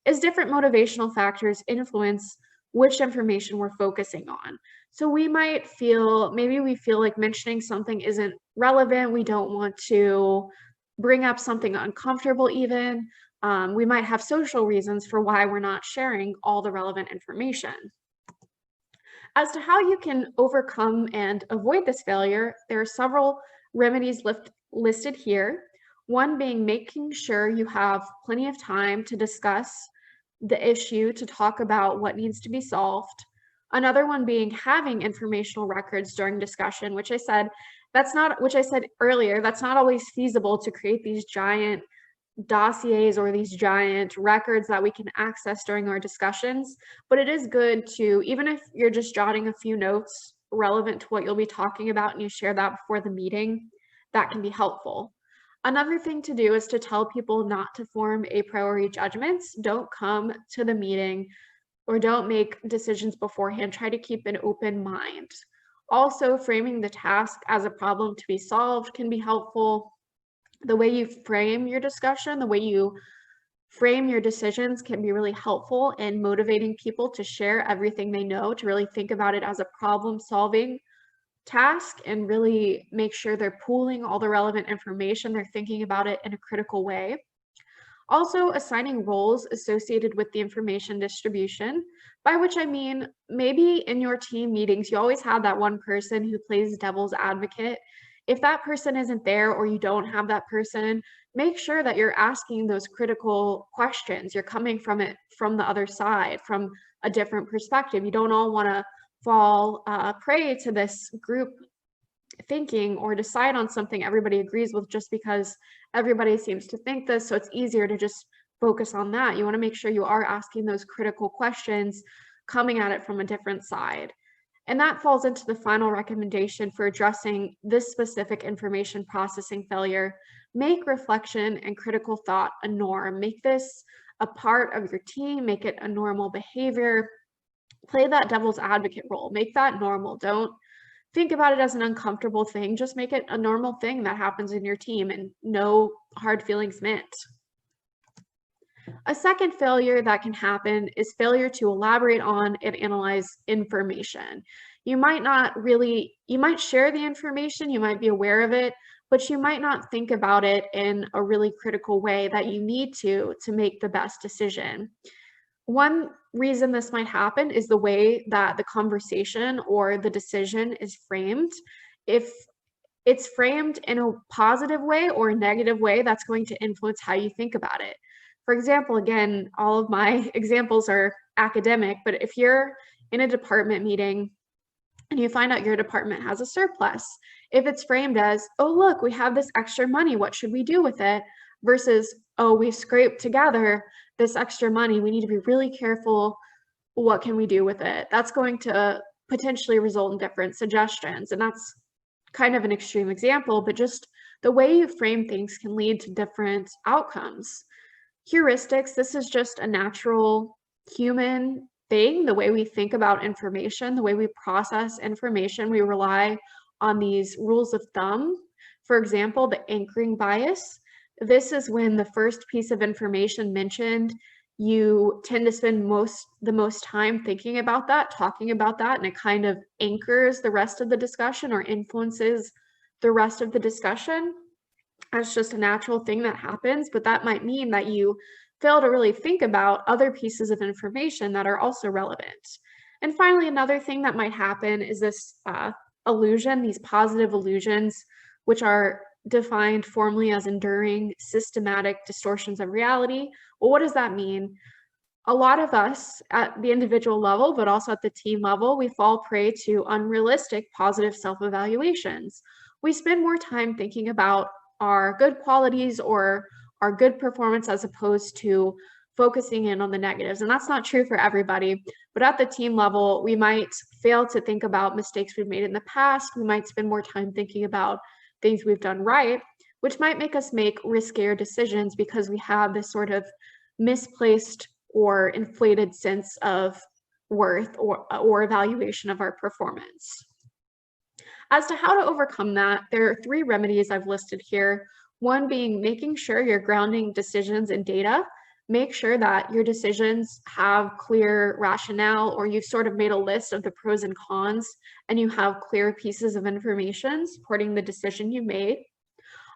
is different motivational factors influence which information we're focusing on. So we might feel, maybe we feel like mentioning something isn't relevant. We don't want to bring up something uncomfortable even. We might have social reasons for why we're not sharing all the relevant information. As to how you can overcome and avoid this failure, there are several remedies listed here. One being making sure you have plenty of time to discuss the issue, to talk about what needs to be solved. Another one being having informational records during discussion, which I said earlier, that's not always feasible to create these giant dossiers or these giant records that we can access during our discussions. But it is good to, even if you're just jotting a few notes relevant to what you'll be talking about and you share that before the meeting, that can be helpful. Another thing to do is to tell people not to form a priori judgments. Don't come to the meeting or don't make decisions beforehand. Try to keep an open mind. Also, framing the task as a problem to be solved can be helpful. The way you frame your discussion, the way you frame your decisions can be really helpful in motivating people to share everything they know, to really think about it as a problem-solving task and really make sure they're pooling all the relevant information, they're thinking about it in a critical way. Also, assigning roles associated with the information distribution, by which I mean maybe in your team meetings, you always have that one person who plays devil's advocate. If that person isn't there or you don't have that person, make sure that you're asking those critical questions. You're coming from it from the other side, from a different perspective. You don't all want to fall prey to this group thinking or decide on something everybody agrees with just because everybody seems to think this, so it's easier to just focus on that. You want to make sure you are asking those critical questions, coming at it from a different side. And that falls into the final recommendation for addressing this specific information processing failure. Make reflection and critical thought a norm. Make this a part of your team, make it a normal behavior. Play that devil's advocate role, make that normal. Don't think about it as an uncomfortable thing, just make it a normal thing that happens in your team and no hard feelings meant. A second failure that can happen is failure to elaborate on and analyze information. You might share the information, you might be aware of it, but you might not think about it in a really critical way that you need to make the best decision. One reason this might happen is the way that the conversation or the decision is framed. If it's framed in a positive way or a negative way, that's going to influence how you think about it. For example, again, all of my examples are academic, but if you're in a department meeting and you find out your department has a surplus, if it's framed as, oh, look, we have this extra money, what should we do with it? Versus, oh, we scraped together this extra money, we need to be really careful, what can we do with it? That's going to potentially result in different suggestions. And that's kind of an extreme example, but just the way you frame things can lead to different outcomes. Heuristics, this is just a natural human thing, the way we think about information, the way we process information. We rely on these rules of thumb. For example, the anchoring bias. This is when the first piece of information mentioned, you tend to spend the most time thinking about that, talking about that, and it kind of anchors the rest of the discussion or influences the rest of the discussion. That's just a natural thing that happens, but that might mean that you fail to really think about other pieces of information that are also relevant. And finally, another thing that might happen is this illusion, these positive illusions, which are defined formally as enduring systematic distortions of reality. Well, what does that mean? A lot of us at the individual level, but also at the team level, we fall prey to unrealistic positive self-evaluations. We spend more time thinking about our good qualities or our good performance as opposed to focusing in on the negatives. And that's not true for everybody, but at the team level, we might fail to think about mistakes we've made in the past. We might spend more time thinking about things we've done right, which might make us make riskier decisions because we have this sort of misplaced or inflated sense of worth or evaluation of our performance. As to how to overcome that, there are 3 remedies I've listed here. One being making sure you're grounding decisions in data. Make sure that your decisions have clear rationale, or you've sort of made a list of the pros and cons, and you have clear pieces of information supporting the decision you made.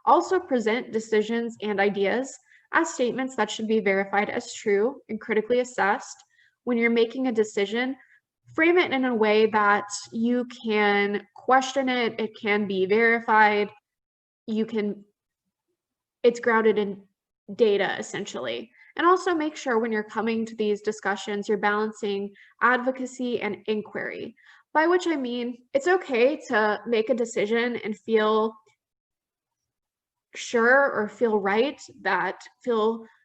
Also present decisions and ideas as statements that should be verified as true and critically assessed. When you're making a decision, frame it in a way that you can question it, it can be verified, it's grounded in data essentially. And also make sure when you're coming to these discussions, you're balancing advocacy and inquiry, by which I mean, it's okay to make a decision and feel sure or feel that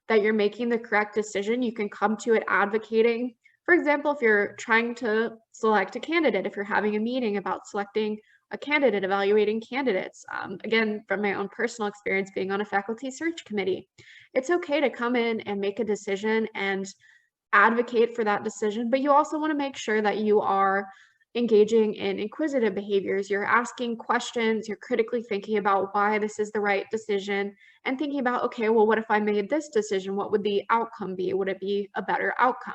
you're making the correct decision. You can come to it advocating. For example, if you're trying to select a candidate, if you're having a meeting about selecting a candidate, evaluating candidates, again, from my own personal experience being on a faculty search committee, it's okay to come in and make a decision and advocate for that decision, but you also want to make sure that you are engaging in inquisitive behaviors. You're asking questions, you're critically thinking about why this is the right decision, and thinking about, okay, well, what if I made this decision? What would the outcome be? Would it be a better outcome?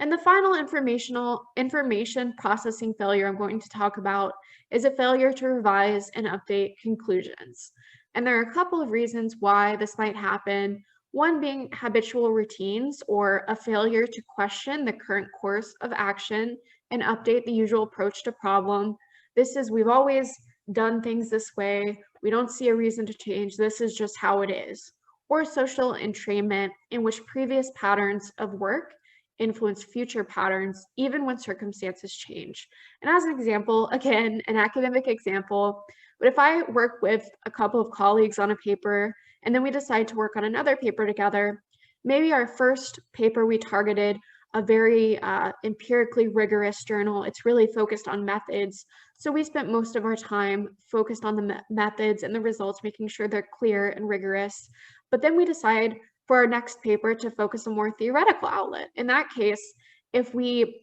And the final information processing failure I'm going to talk about is a failure to revise and update conclusions. And there are a couple of reasons why this might happen. One being habitual routines, or a failure to question the current course of action and update the usual approach to problem. This is, we've always done things this way. We don't see a reason to change. This is just how it is. Or social entrainment, in which previous patterns of work influence future patterns, even when circumstances change. And as an example, again, an academic example, but if I work with a couple of colleagues on a paper, and then we decide to work on another paper together, maybe our first paper we targeted a very empirically rigorous journal. It's really focused on methods. So we spent most of our time focused on the methods and the results, making sure they're clear and rigorous. But then we decide for our next paper to focus on more theoretical outlet. In that case, if we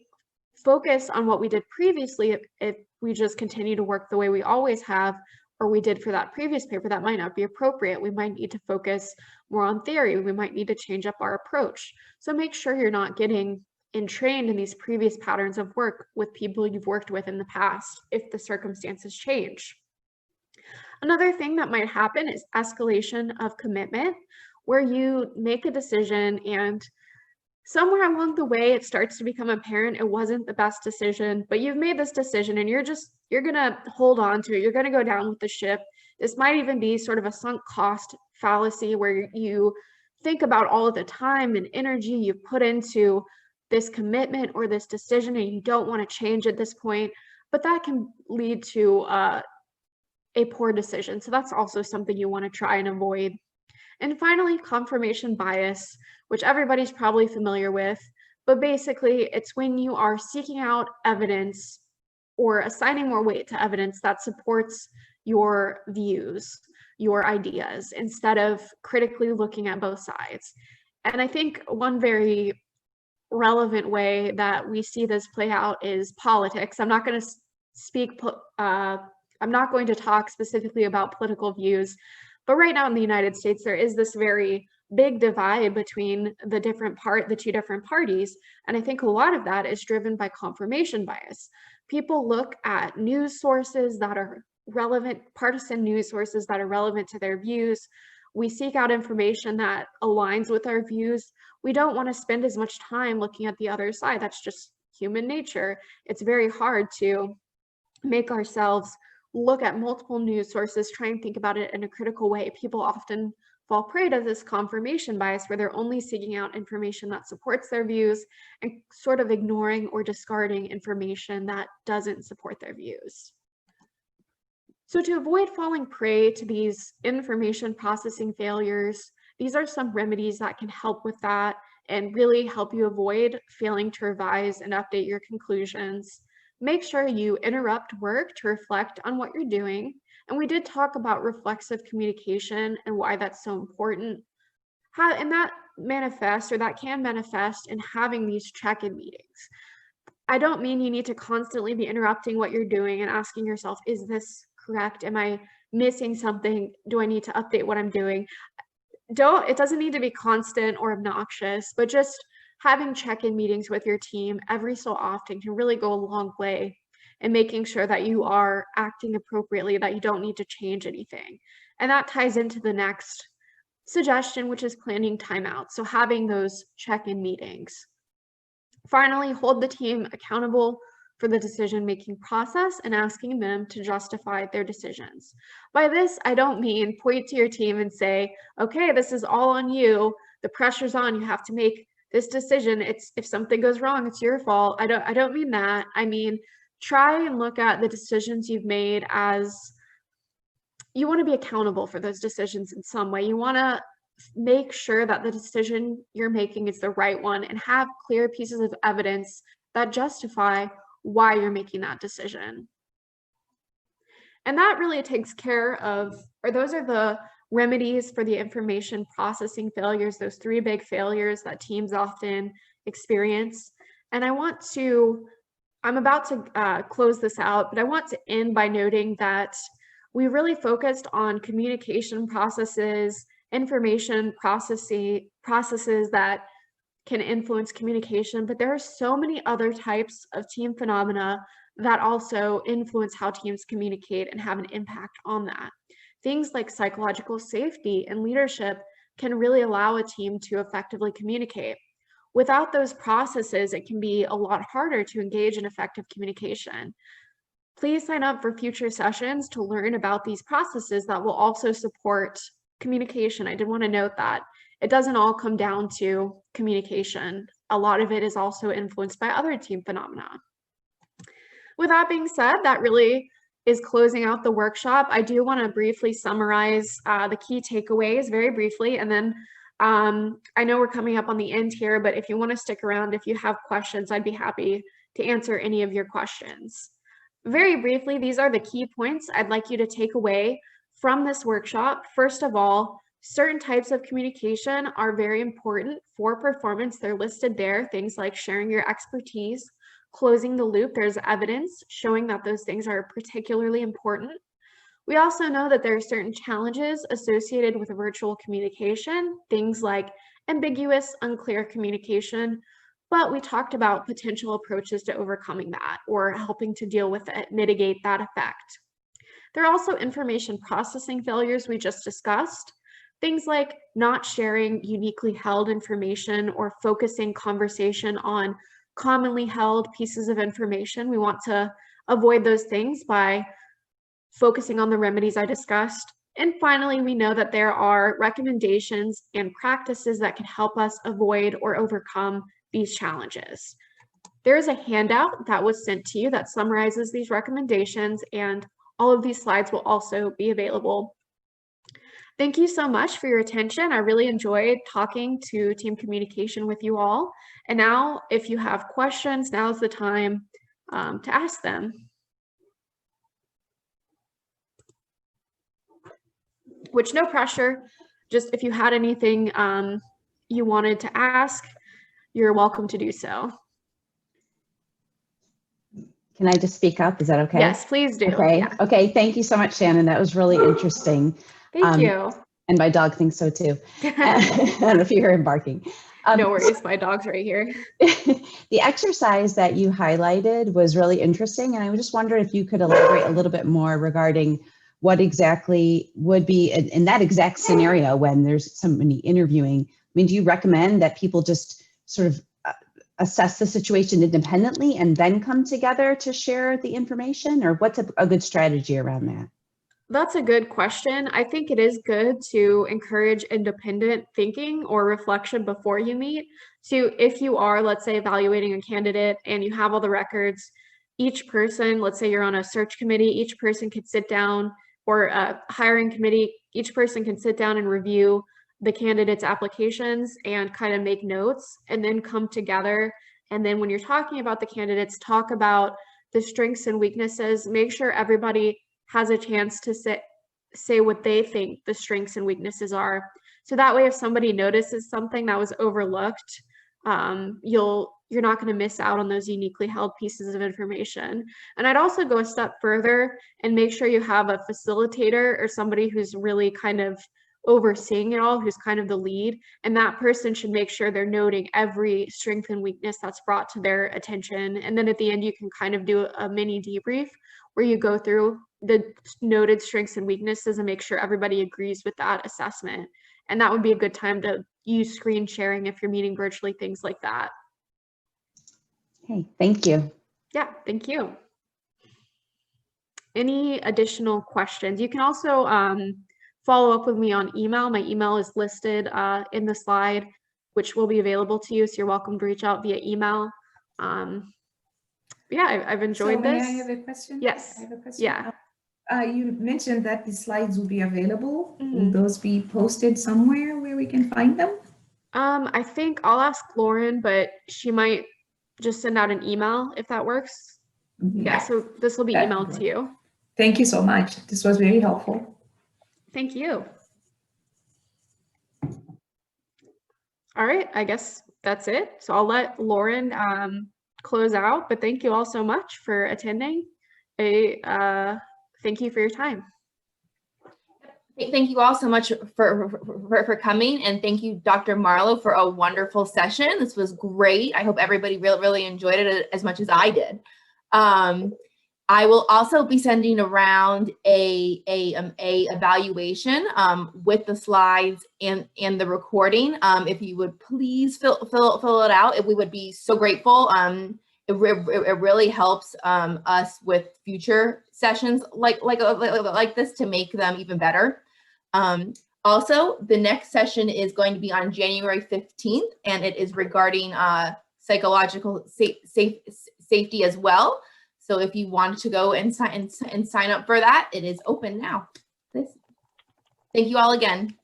focus on what we did previously, if we just continue to work the way we always have, or we did for that previous paper, that might not be appropriate. We might need to focus more on theory. We might need to change up our approach. So make sure you're not getting entrained in these previous patterns of work with people you've worked with in the past if the circumstances change. Another thing that might happen is escalation of commitment, where you make a decision and somewhere along the way it starts to become apparent it wasn't the best decision, but you've made this decision and you're gonna hold on to it. You're gonna go down with the ship. This might even be sort of a sunk cost fallacy, where you think about all of the time and energy you've put into this commitment or this decision and you don't want to change at this point, but that can lead to a poor decision. So that's also something you want to try and avoid. And finally, confirmation bias, which everybody's probably familiar with, but basically it's when you are seeking out evidence or assigning more weight to evidence that supports your views, your ideas, instead of critically looking at both sides. And I think one very relevant way that we see this play out is politics. I'm not going to talk specifically about political views, but right now in the United States, there is this very big divide between the two different parties. And I think a lot of that is driven by confirmation bias. People look at news sources that are relevant, partisan news sources that are relevant to their views. We seek out information that aligns with our views. We don't want to spend as much time looking at the other side. That's just human nature. It's very hard to make ourselves look at multiple news sources, try and think about it in a critical way. People often fall prey to this confirmation bias, where they're only seeking out information that supports their views and sort of ignoring or discarding information that doesn't support their views. So to avoid falling prey to these information processing failures, these are some remedies that can help with that and really help you avoid failing to revise and update your conclusions. Make sure you interrupt work to reflect on what you're doing. And we did talk about reflexive communication and why that's so important. And that can manifest in having these check-in meetings. I don't mean you need to constantly be interrupting what you're doing and asking yourself, is this correct? Am I missing something? Do I need to update what I'm doing? It doesn't need to be constant or obnoxious, but just having check-in meetings with your team every so often can really go a long way in making sure that you are acting appropriately, that you don't need to change anything. And that ties into the next suggestion, which is planning timeouts. So having those check-in meetings. Finally, hold the team accountable for the decision-making process and asking them to justify their decisions. By this, I don't mean point to your team and say, okay, this is all on you. The pressure's on, you have to make this decision. If something goes wrong, it's your fault. I don't mean that. I mean, try and look at the decisions you've made as you want to be accountable for those decisions in some way. You want to make sure that the decision you're making is the right one and have clear pieces of evidence that justify why you're making that decision. And that really takes care of, or those are the remedies for the information processing failures, those 3 big failures that teams often experience. And I'm about to close this out, but I want to end by noting that we really focused on communication processes, information processes that can influence communication, but there are so many other types of team phenomena that also influence how teams communicate and have an impact on that. Things like psychological safety and leadership can really allow a team to effectively communicate. Without those processes, it can be a lot harder to engage in effective communication. Please sign up for future sessions to learn about these processes that will also support communication. I did want to note that it doesn't all come down to communication. A lot of it is also influenced by other team phenomena. With that being said, that really is closing out the workshop. I do want to briefly summarize the key takeaways very briefly, and then I know we're coming up on the end here, but if you want to stick around, if you have questions, I'd be happy to answer any of your questions. Very briefly, these are the key points I'd like you to take away from this workshop. First of all, certain types of communication are very important for performance. They're listed there, things like sharing your expertise, closing the loop. There's evidence showing that those things are particularly important. We also know that there are certain challenges associated with virtual communication, things like ambiguous, unclear communication, but we talked about potential approaches to overcoming that or helping to deal with it, mitigate that effect. There are also information processing failures we just discussed, things like not sharing uniquely held information or focusing conversation on commonly held pieces of information. We want to avoid those things by focusing on the remedies I discussed. And finally, we know that there are recommendations and practices that can help us avoid or overcome these challenges. There is a handout that was sent to you that summarizes these recommendations, and all of these slides will also be available. Thank you so much for your attention. I really enjoyed talking to team communication with you all. And now, if you have questions, now's the time to ask them. Which, no pressure, just if you had anything you wanted to ask, you're welcome to do so. Can I just speak up? Is that okay? Yes, please do. Okay. Yeah. Okay. Thank you so much, Shannon. That was really interesting. Thank you. And my dog thinks so too. I don't know if you hear him barking. No worries. My dog's right here. The exercise that you highlighted was really interesting. And I just wondered if you could elaborate a little bit more regarding what exactly would be in that exact scenario when there's somebody interviewing. I mean, do you recommend that people just sort of assess the situation independently and then come together to share the information, or what's a good strategy around that? That's a good question. I think it is good to encourage independent thinking or reflection before you meet. So if you are, let's say, evaluating a candidate and you have all the records, each person, let's say you're on a search committee, each person could sit down, or a hiring committee, each person can sit down and review the candidate's applications and kind of make notes and then come together. And then when you're talking about the candidates, talk about the strengths and weaknesses, make sure everybody has a chance to say what they think the strengths and weaknesses are. So that way, if somebody notices something that was overlooked, you're not going to miss out on those uniquely held pieces of information. And I'd also go a step further and make sure you have a facilitator or somebody who's really kind of overseeing it all, who's kind of the lead, and that person should make sure they're noting every strength and weakness that's brought to their attention. And then at the end, you can kind of do a mini debrief where you go through the noted strengths and weaknesses and make sure everybody agrees with that assessment. And that would be a good time to use screen sharing if you're meeting virtually, things like that. Hey, thank you. Yeah, thank you. Any additional questions? You can also follow up with me on email. My email is listed in the slide, which will be available to you. So you're welcome to reach out via email. Yeah, I've enjoyed this. May I have a question? Yes. I have a question. Yeah. You mentioned that the slides will be available. Mm-hmm. Will those be posted somewhere where we can find them? I think I'll ask Lauren, but she might just send out an email if that works. Yeah, so this will be emailed to you. Thank you so much. This was very helpful. Thank you. All right, I guess that's it. So I'll let Lauren close out, but thank you all so much for attending. Thank you for your time. Thank you all so much for coming, and thank you, Dr. Marlow, for a wonderful session. This was great. I hope everybody really enjoyed it as much as I did. I will also be sending around a evaluation with the slides and the recording. If you would please fill it out, we would be so grateful. It really helps us with future sessions like this to make them even better. Also, the next session is going to be on January 15th, and it is regarding psychological safety as well. So if you want to go and sign up for that, it is open now. Thank you all again.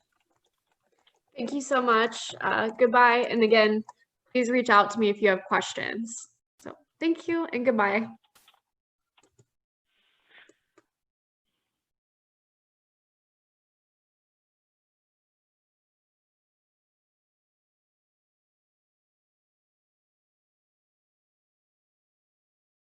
Thank you so much. Goodbye. And again, please reach out to me if you have questions. So thank you and goodbye.